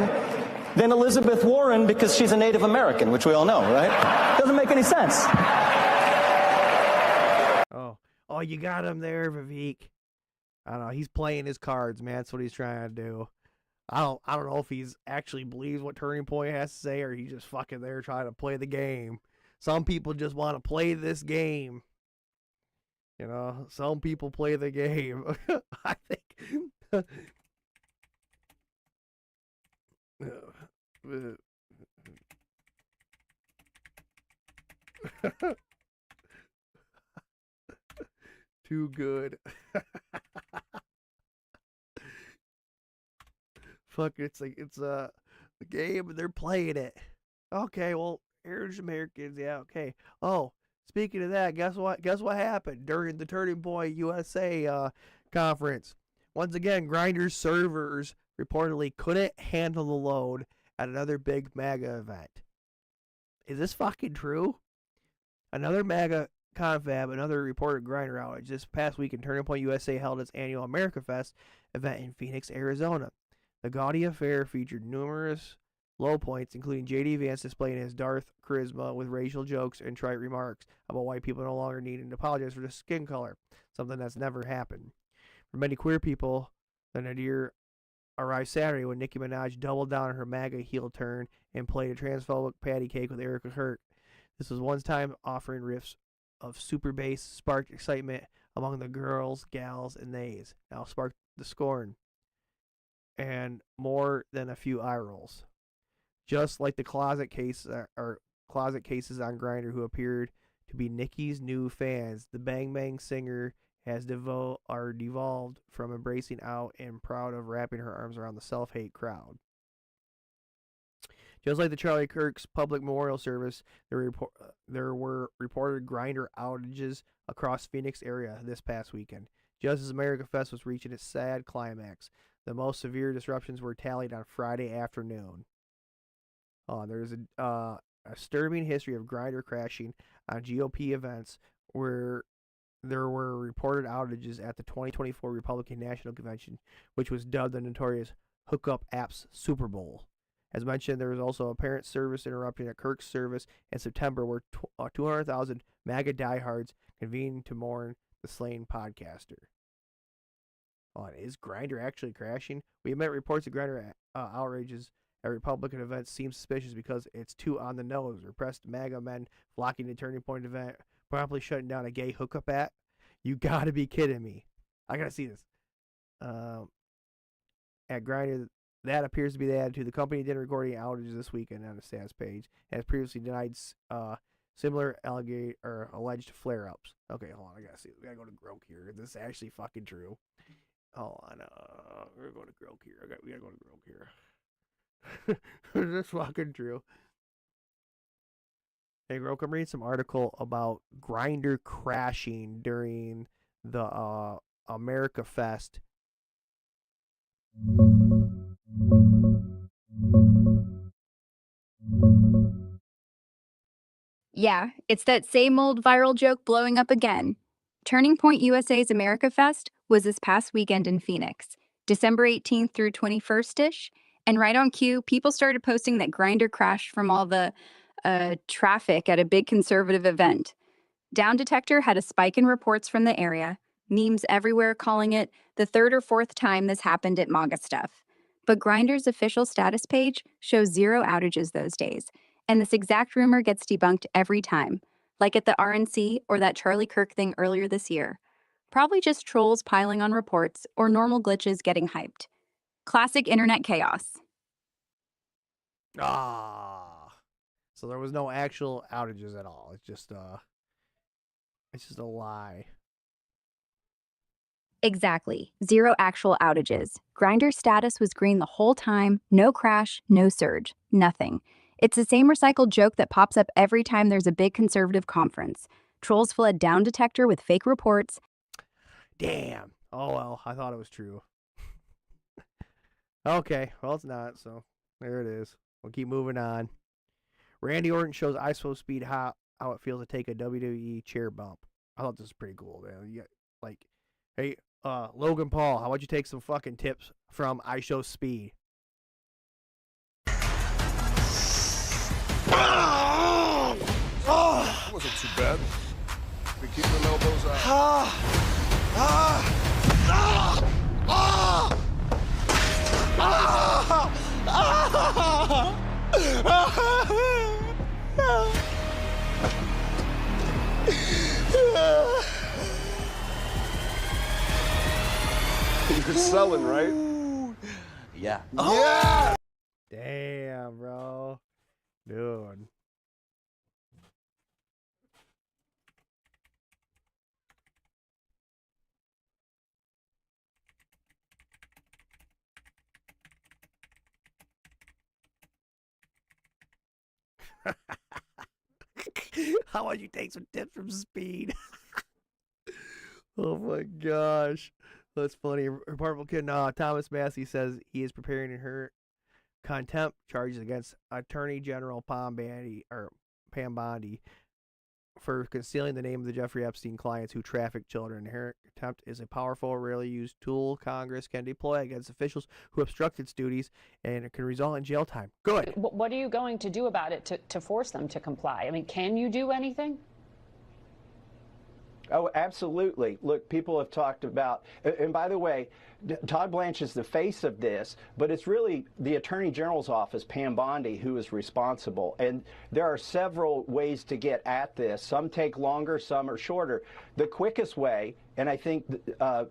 than Elizabeth Warren because she's a Native American, which we all know, right? Doesn't make any sense. Oh, you got him there, Vivek. I don't know. He's playing his cards, man. That's what he's trying to do. I don't know if he's actually believes what Turning Point has to say, or he's just fucking there trying to play the game. Some people just want to play this game. You know, some people play the game. I think. Too good. Fuck, it's like it's the game and they're playing it. Okay, well, here's Americans, yeah, okay. Oh, speaking of that, guess what happened during the Turning Point USA conference? Once again, Grindr's servers reportedly couldn't handle the load at another big MAGA event. Is this fucking true? Another MAGA confab, another reported Grindr outage. This past weekend, Turning Point USA held its annual America Fest event in Phoenix, Arizona. The gaudy affair featured numerous low points, including J.D. Vance displaying his Darth charisma with racial jokes and trite remarks about white people no longer needing to apologize for their skin color, something that's never happened. For many queer people, the nadir arrived Saturday when Nicki Minaj doubled down on her MAGA heel turn and played a transphobic patty cake with Erica Hurt. This was one time offering riffs of super bass sparked excitement among the girls, gals, and theys. Now sparked the scorn and more than a few eye rolls. Just like the closet cases on Grindr who appeared to be Nicki's new fans, the Bang Bang singer has devolved from embracing out and proud of wrapping her arms around the self-hate crowd. Just like the Charlie Kirk's public memorial service, there were reported Grindr outages across Phoenix area this past weekend. Just as America Fest was reaching its sad climax, the most severe disruptions were tallied on Friday afternoon. There's a disturbing history of Grindr crashing on GOP events where there were reported outages at the 2024 Republican National Convention, which was dubbed the notorious Hookup Apps Super Bowl. As mentioned, there was also apparent service interruption at Kirk's service in September where 200,000 MAGA diehards convened to mourn the slain podcaster. Is Grindr actually crashing? We met reports of Grindr outrages at Republican events seem suspicious because it's too on the nose. Repressed MAGA men flocking to Turning Point event, promptly shutting down a gay hookup app. You gotta be kidding me. I gotta see this. At Grindr, that appears to be the attitude. The company didn't record any outages this weekend on the status page, and has previously denied similar alleged flare-ups. Okay, hold on. I gotta see. We gotta go to Grok here. Is this actually fucking true? Hold on. We're going to Grok here. We gotta go to Grok here. Is this fucking true? Hey, Grok, I'm reading some article about Grindr crashing during the America Fest. Yeah, it's that same old viral joke blowing up again. Turning Point USA's America Fest was this past weekend in Phoenix, December 18th through 21st-ish, and right on cue, people started posting that Grindr crashed from all the traffic at a big conservative event. Down Detector had a spike in reports from the area, memes everywhere calling it the third or fourth time this happened at MAGA stuff. But Grindr's official status page shows 0 outages those days, and this exact rumor gets debunked every time, like at the RNC or that Charlie Kirk thing earlier this year. Probably just trolls piling on reports or normal glitches getting hyped. Classic internet chaos. So there was no actual outages at all. It's just a lie. Exactly. 0 actual outages. Grindr's status was green the whole time. No crash, no surge, nothing. It's the same recycled joke that pops up every time there's a big conservative conference. Trolls flood Down Detector with fake reports. Damn. Oh, well, I thought it was true. Okay, well, it's not, so there it is. We'll keep moving on. Randy Orton shows ISO Speed how it feels to take a WWE chair bump. I thought this was pretty cool, man. You got, like, hey, Logan Paul, how about you take some fucking tips from ISO Speed? Wasn't too bad. Been keeping them elbows out. You're selling, right? Yeah. Yeah! Damn, bro. Dude. How about you take some tips from Speed? Oh my gosh. That's funny. Republican Thomas Massey says he is preparing her contempt charges against Attorney General Pam Bondi for concealing the name of the Jeffrey Epstein clients who trafficked children. Inherent contempt is a powerful, rarely used tool Congress can deploy against officials who obstruct its duties, and it can result in jail time. Good. What are you going to do about it to force them to comply? I mean, can you do anything? Oh, absolutely. Look, people have talked about, and by the way, Todd Blanche is the face of this, but it's really the Attorney General's office, Pam Bondi, who is responsible. And there are several ways to get at this. Some take longer, some are shorter. The quickest way, and I think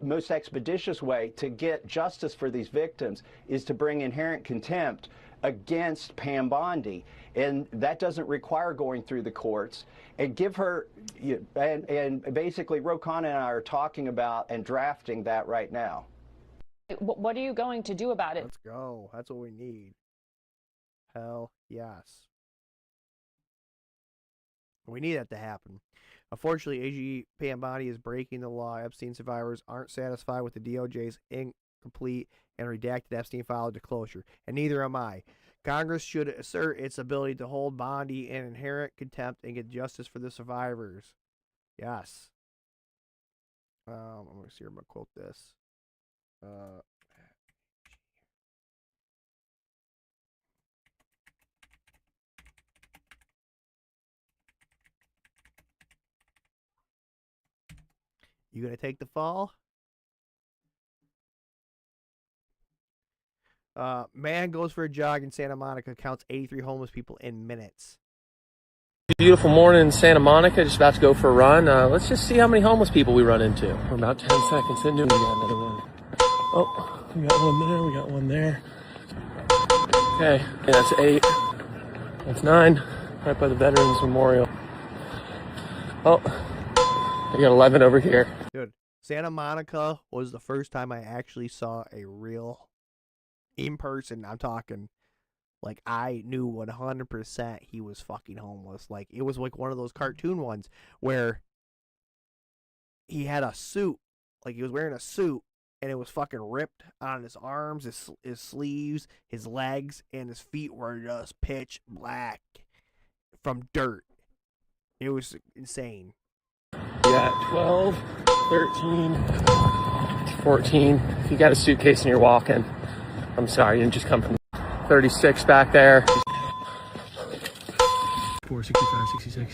most expeditious way to get justice for these victims is to bring inherent contempt against Pam Bondi. And that doesn't require going through the courts. And give her, and basically Ro Khanna and I are talking about and drafting that right now. What are you going to do about it? Let's go. That's what we need. Hell yes. We need that to happen. Unfortunately, AG Pam Bondi is breaking the law. Epstein survivors aren't satisfied with the DOJ's incomplete and redacted Epstein file to closure, and neither am I. Congress should assert its ability to hold Bondi in inherent contempt and get justice for the survivors. Yes. I'm going to see if I'm going to quote this. You going to take the fall? Man goes for a jog in Santa Monica, counts 83 homeless people in minutes. Beautiful morning in Santa Monica, just about to go for a run. Let's just see how many homeless people we run into. We're about 10 seconds into it. We got another one. Oh, we got one there, we got one there. Okay, yeah, that's 8. That's 9, right by the Veterans Memorial. Oh, we got 11 over here. Dude, Santa Monica was the first time I actually saw a real, in person, I'm talking, like, I knew 100% he was fucking homeless. Like, it was like one of those cartoon ones where he had a suit, like he was wearing a suit, and it was fucking ripped on his arms, his sleeves, his legs, and his feet were just pitch black from dirt. It was insane. Yeah, 12, 13, 14. If you got a suitcase and you're walking, I'm sorry, you didn't just come from 36 back there. 4, 65, 66,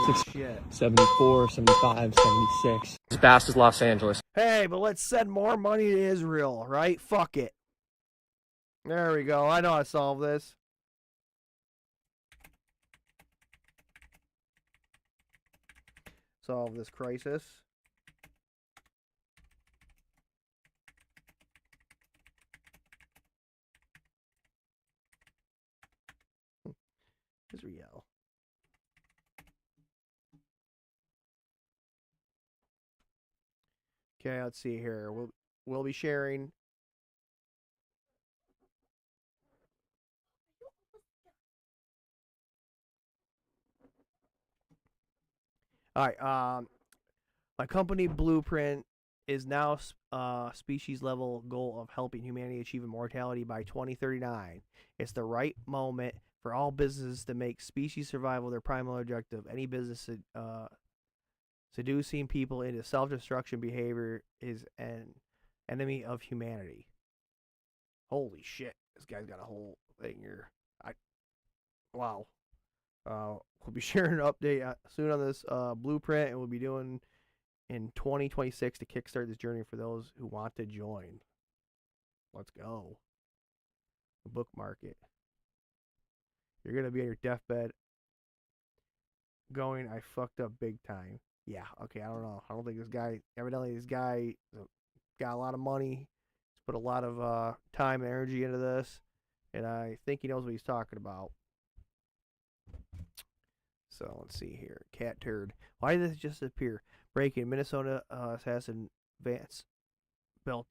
67, 74, 75, 76. As fast as Los Angeles. Hey, but let's send more money to Israel, right? Fuck it. There we go. I know how to solve this. Solve this crisis. Israel. Okay, let's see here. We'll be sharing. All right. My company Blueprint is now species level goal of helping humanity achieve immortality by 2039. It's the right moment for all businesses to make species survival their primary objective. Any business seducing people into self-destruction behavior is an enemy of humanity. Holy shit. This guy's got a whole thing here. Wow. We'll be sharing an update soon on this blueprint, and we'll be doing in 2026 to kickstart this journey for those who want to join. Let's go. Bookmark it. You're going to be on your deathbed going, I fucked up big time. Yeah, okay, I don't know. I don't think this guy, evidently this guy got a lot of money. He's put a lot of time and energy into this, and I think he knows what he's talking about. So let's see here. Cat turd. Why did this just appear? Breaking. Minnesota assassin Vince Zampella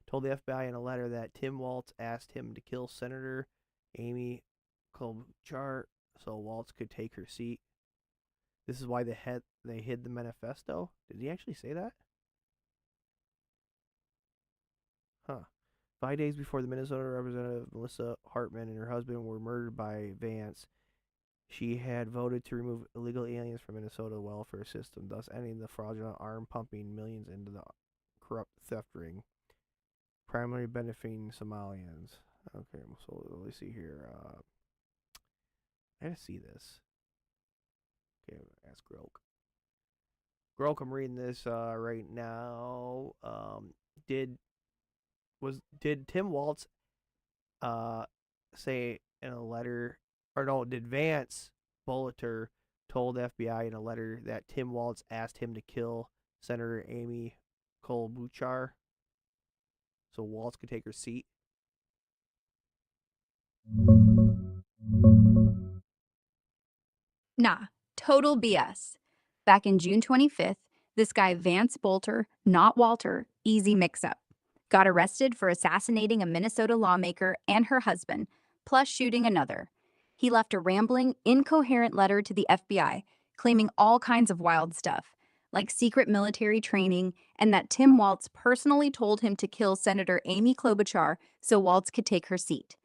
told the FBI in a letter that Tim Walz asked him to kill Senator Amy Klobuchar so Walz could take her seat. This is why they hid the manifesto? Did he actually say that? Huh. 5 days before the Minnesota representative Melissa Hartman and her husband were murdered by Vance, She had voted to remove illegal aliens from Minnesota welfare system, thus ending the fraudulent arm pumping millions into the corrupt theft ring, primarily benefiting Somalians. Okay, so let me see here. I gotta see this. Okay, ask Grok. Grok, I'm reading this right now. Did Tim Waltz say in a letter, or no, did Vance Bollinger told FBI in a letter that Tim Waltz asked him to kill Senator Amy Klobuchar so Waltz could take her seat? Nah, total BS. Back in June 25th, this guy Vance Bolter, not Walter, easy mix-up, got arrested for assassinating a Minnesota lawmaker and her husband, plus shooting another. He left a rambling, incoherent letter to the FBI, claiming all kinds of wild stuff, like secret military training and that Tim Waltz personally told him to kill Senator Amy Klobuchar so Waltz could take her seat.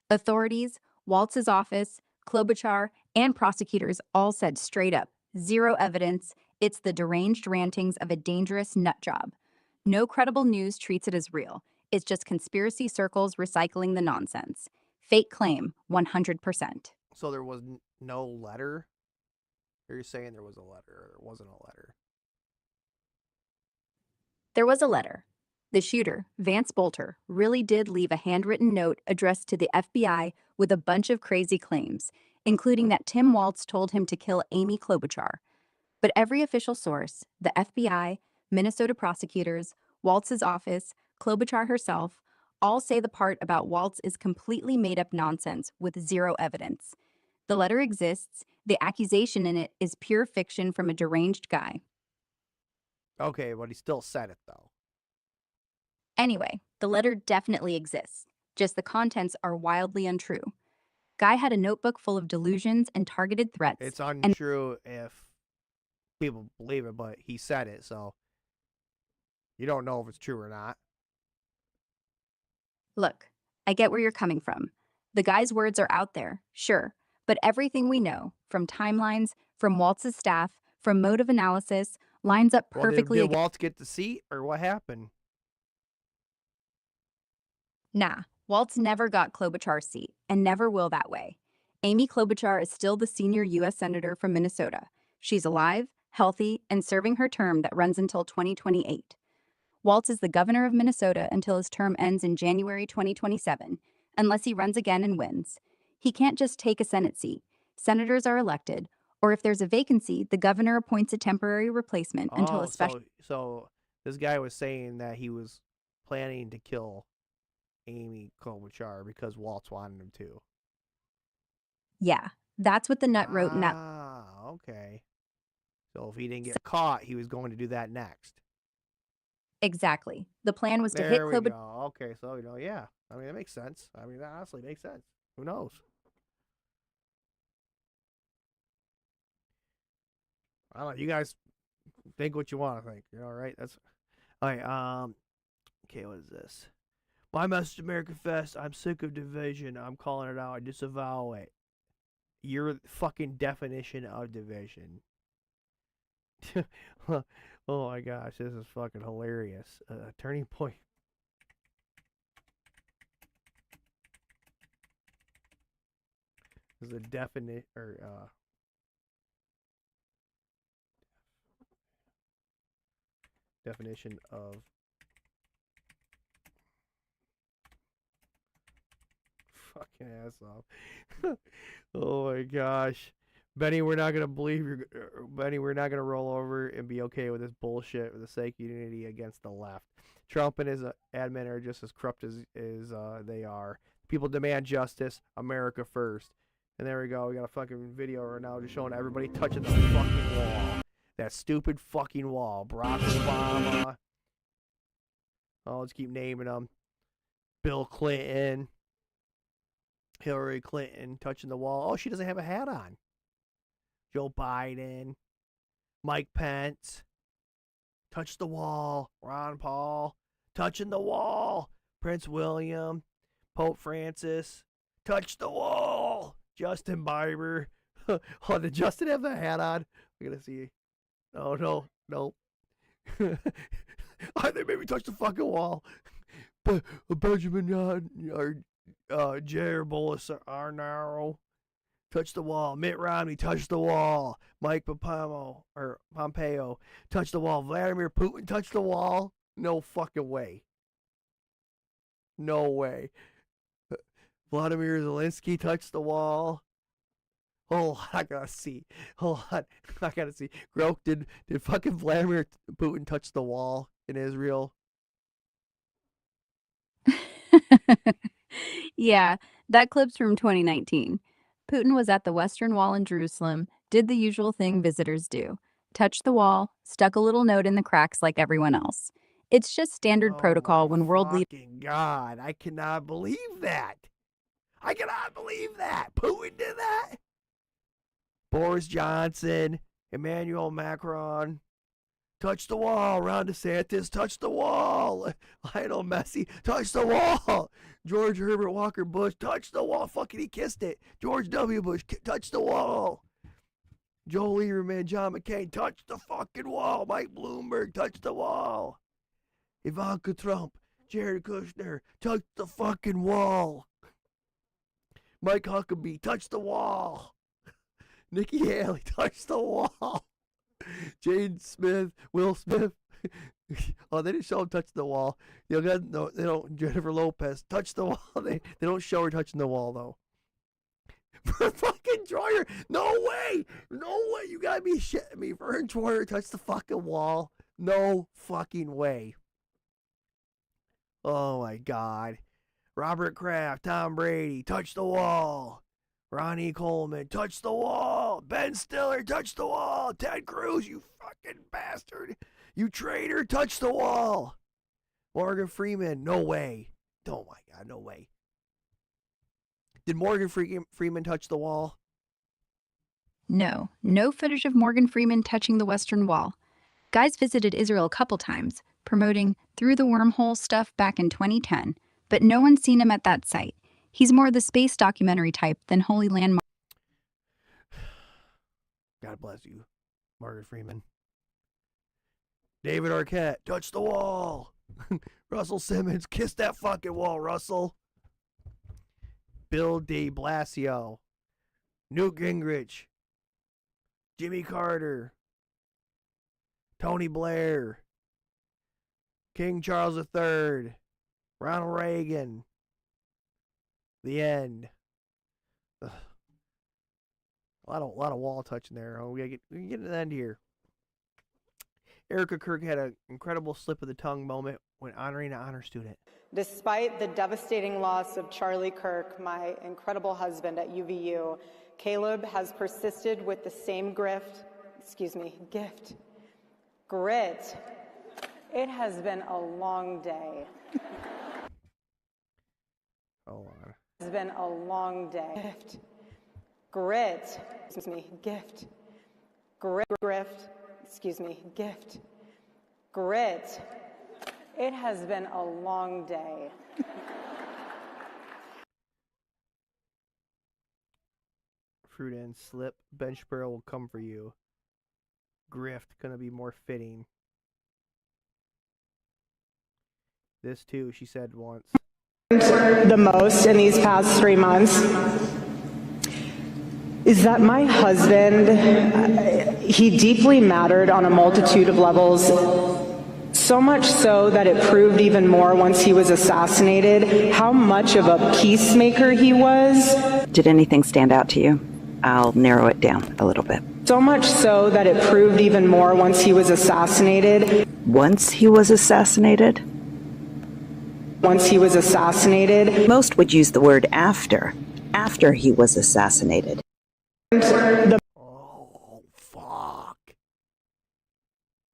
Authorities, Waltz's office, Klobuchar, and prosecutors all said straight up, zero evidence, it's the deranged rantings of a dangerous nut job. No credible news treats it as real. It's just conspiracy circles recycling the nonsense. Fake claim, 100%. So there was no letter? Or you're saying there was a letter, or there wasn't a letter? There was a letter. The shooter, Vance Bolter, really did leave a handwritten note addressed to the FBI with a bunch of crazy claims, including that Tim Waltz told him to kill Amy Klobuchar. But every official source, the FBI, Minnesota prosecutors, Waltz's office, Klobuchar herself, all say the part about Waltz is completely made-up nonsense with zero evidence. The letter exists. The accusation in it is pure fiction from a deranged guy. Okay, but he still said it, though. Anyway, the letter definitely exists. Just the contents are wildly untrue. Guy had a notebook full of delusions and targeted threats. It's untrue if people believe it, but he said it, so you don't know if it's true or not. Look, I get where you're coming from. The guy's words are out there, sure, but everything we know, from timelines, from Waltz's staff, from motive analysis, lines up perfectly. Well, did Waltz get the seat, or what happened? Nah, Waltz never got Klobuchar's seat, and never will that way. Amy Klobuchar is still the senior U.S. Senator from Minnesota. She's alive, healthy, and serving her term that runs until 2028. Waltz is the governor of Minnesota until his term ends in January 2027, unless he runs again and wins. He can't just take a Senate seat. Senators are elected, or if there's a vacancy, the governor appoints a temporary replacement until a special... So this guy was saying that he was planning to kill Amy Klobuchar because Waltz wanted him to. Yeah, that's what the nut wrote in that... Ah, okay. So if he didn't get caught, he was going to do that next. Exactly. The plan was to hit Klobuchar. Okay, so, yeah. I mean, that makes sense. I mean, that honestly makes sense. Who knows? I don't know. You guys think what you want to think. Right? That's... All right, okay, what is this? My message to American Fest, I'm sick of division. I'm calling it out. I disavow it. Your fucking definition of division. Oh my gosh, this is fucking hilarious. Turning point. This is a definite definition of fucking ass off. Oh my gosh. Benny, we're not gonna believe you're Benny, we're not gonna roll over and be okay with this bullshit for the sake of unity against the left. Trump and his admin are just as corrupt as they are. People demand justice. America first. And there we go. We got a fucking video right now just showing everybody touching the fucking wall. That stupid fucking wall. Barack Obama. Oh, let's keep naming them. Bill Clinton. Hillary Clinton touching the wall. Oh, she doesn't have a hat on. Joe Biden. Mike Pence. Touch the wall. Ron Paul. Touching the wall. Prince William. Pope Francis. Touch the wall. Justin Bieber. Oh, did Justin have the hat on? We're gonna see. Oh no, nope. Oh, they made me touch the fucking wall. But Benjamin or Jair Bolsonaro touch the wall. Mitt Romney touch the wall. Mike Pompeo touch the wall. Vladimir Putin touch the wall. No fucking way. No way. Vladimir Zelensky touched the wall. Hold on, I gotta see. Hold on, I gotta see. Grok, did fucking Vladimir Putin touch the wall in Israel? Yeah, that clip's from 2019. Putin was at the Western Wall in Jerusalem, did the usual thing visitors do: touched the wall, stuck a little note in the cracks like everyone else. It's just standard protocol when world leaders. Fucking God, I cannot believe that. I cannot believe that. Putin did that? Boris Johnson, Emmanuel Macron, touch the wall. Ron DeSantis, touch the wall. Lionel Messi, touch the wall. George Herbert Walker Bush, touch the wall. Fucking he kissed it. George W. Bush, touch the wall. Joe Lieberman, John McCain, touch the fucking wall. Mike Bloomberg, touch the wall. Ivanka Trump, Jared Kushner, touch the fucking wall. Mike Huckabee, touch the wall. Nikki Haley, touch the wall. Jane Smith, Will Smith. Oh, they didn't show him touching the wall. You know, no, they don't. Jennifer Lopez, touch the wall. They don't show her touching the wall though. For fucking Troyer, no way, no way. You gotta be shitting me. For her and Troyer touch the fucking wall. No fucking way. Oh my God. Robert Kraft, Tom Brady, touch the wall. Ronnie Coleman, touch the wall. Ben Stiller, touch the wall. Ted Cruz, you fucking bastard. You traitor, touch the wall. Morgan Freeman, no way. Oh my God, no way. Did Morgan Freeman touch the wall? No footage of Morgan Freeman touching the Western Wall. Guys visited Israel a couple times, promoting Through the Wormhole stuff back in 2010, but no one's seen him at that site. He's more the space documentary type than Holy Land. God bless you, Morgan Freeman. David Arquette, touch the wall. Russell Simmons, kiss that fucking wall, Russell. Bill de Blasio, Newt Gingrich, Jimmy Carter, Tony Blair, King Charles III, Ronald Reagan. The end. Ugh. A lot of wall touching there. Oh, we get to the end here. Erica Kirk had an incredible slip of the tongue moment when honoring an honor student. Despite the devastating loss of Charlie Kirk, my incredible husband at UVU, Caleb has persisted with the same gift. Grit. It has been a long day. Hold on. It's been a long day. Grit. Gift. Grit. It has been a long day. Fruit and slip. Bench Burrow will come for you. Grift gonna be more fitting. This too, she said once. The most in these past 3 months is that my husband, he deeply mattered on a multitude of levels, so much so that it proved even more once he was assassinated how much of a peacemaker he was. Did anything stand out to you? I'll narrow it down a little bit. So much so that it proved even more once he was assassinated. Once he was assassinated? Once he was assassinated. Most would use the word after he was assassinated. Oh, fuck.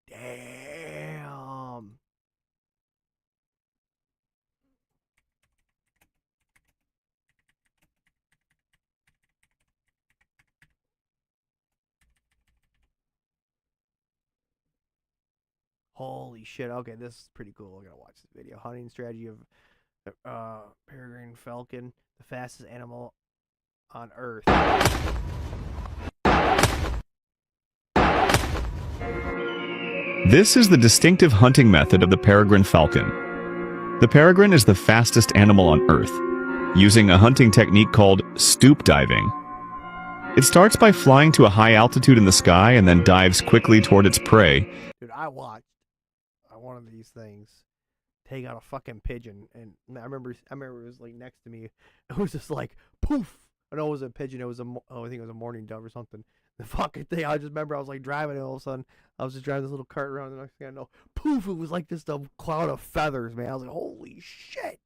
Damn. Holy shit. Okay, this is pretty cool. I'm going to watch this video. Hunting strategy of peregrine falcon, the fastest animal on Earth. This is the distinctive hunting method of the peregrine falcon. The peregrine is the fastest animal on Earth, using a hunting technique called stoop diving. It starts by flying to a high altitude in the sky and then dives quickly toward its prey. Dude, I watched one of these things take out a fucking pigeon, and I remember it was like next to me. It was just like poof. I know it was a pigeon. It was I think it was a mourning dove or something. The fucking thing. I just remember I was like driving, and all of a sudden I was just driving this little cart around. And the next thing I know, poof! It was like just a cloud of feathers, man. I was like, holy shit!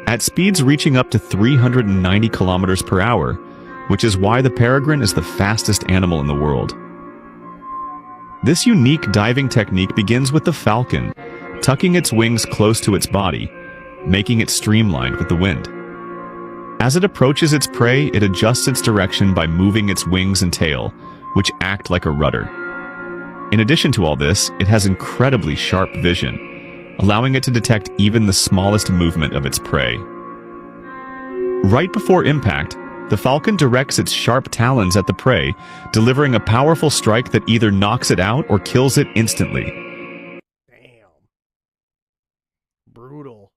At speeds reaching up to 390 kilometers per hour, which is why the peregrine is the fastest animal in the world. This unique diving technique begins with the falcon, tucking its wings close to its body, making it streamlined with the wind. As it approaches its prey, it adjusts its direction by moving its wings and tail, which act like a rudder. In addition to all this, it has incredibly sharp vision, allowing it to detect even the smallest movement of its prey. Right before impact, the falcon directs its sharp talons at the prey, delivering a powerful strike that either knocks it out or kills it instantly. Damn. Brutal.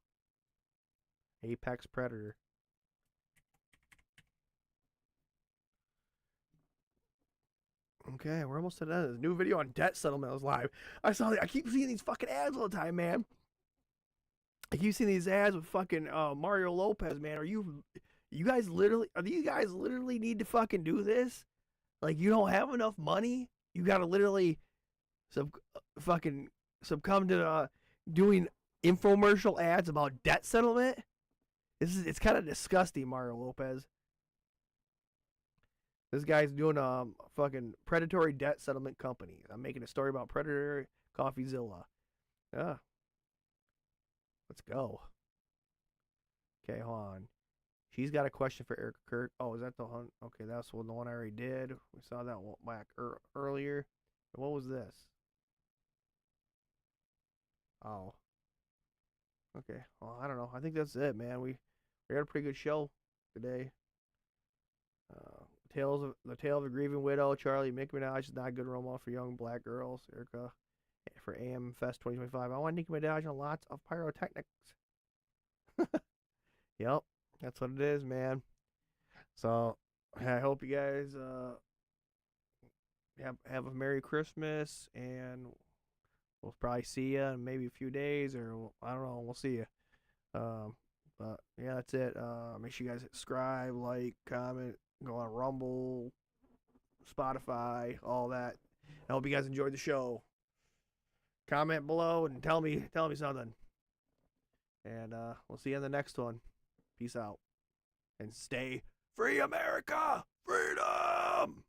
Apex predator. Okay, we're almost to the end. There's a new video on debt settlement was live. I keep seeing these fucking ads all the time, man. I keep seeing these ads with fucking Mario Lopez, man. Are these guys literally need to fucking do this? Like, you don't have enough money? You gotta literally succumb to doing infomercial ads about debt settlement? It's kind of disgusting, Mario Lopez. This guy's doing a fucking predatory debt settlement company. I'm making a story about Predator CoffeeZilla. Yeah. Let's go. Okay, hold on. She's got a question for Eric Kirk. Oh, is that the one? Okay, that's the one I already did. We saw that one back earlier. What was this? Oh. Okay. Well, I don't know. I think that's it, man. We had a pretty good show today. The Tale of a Grieving Widow, Charlie, Nicki Minaj is not a good role model for young black girls. Erica for AM Fest 2025. I want Nicki Minaj on lots of pyrotechnics. Yep, that's what it is, man. So I hope you guys have a Merry Christmas, and we'll probably see you in maybe a few days, or I don't know. We'll see you. But yeah, that's it. Make sure you guys subscribe, like, comment. Go on Rumble, Spotify, all that. I hope you guys enjoyed the show. Comment below and tell me something. And we'll see you in the next one. Peace out. And stay free, America! Freedom!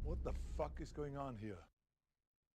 What the fuck is going on here?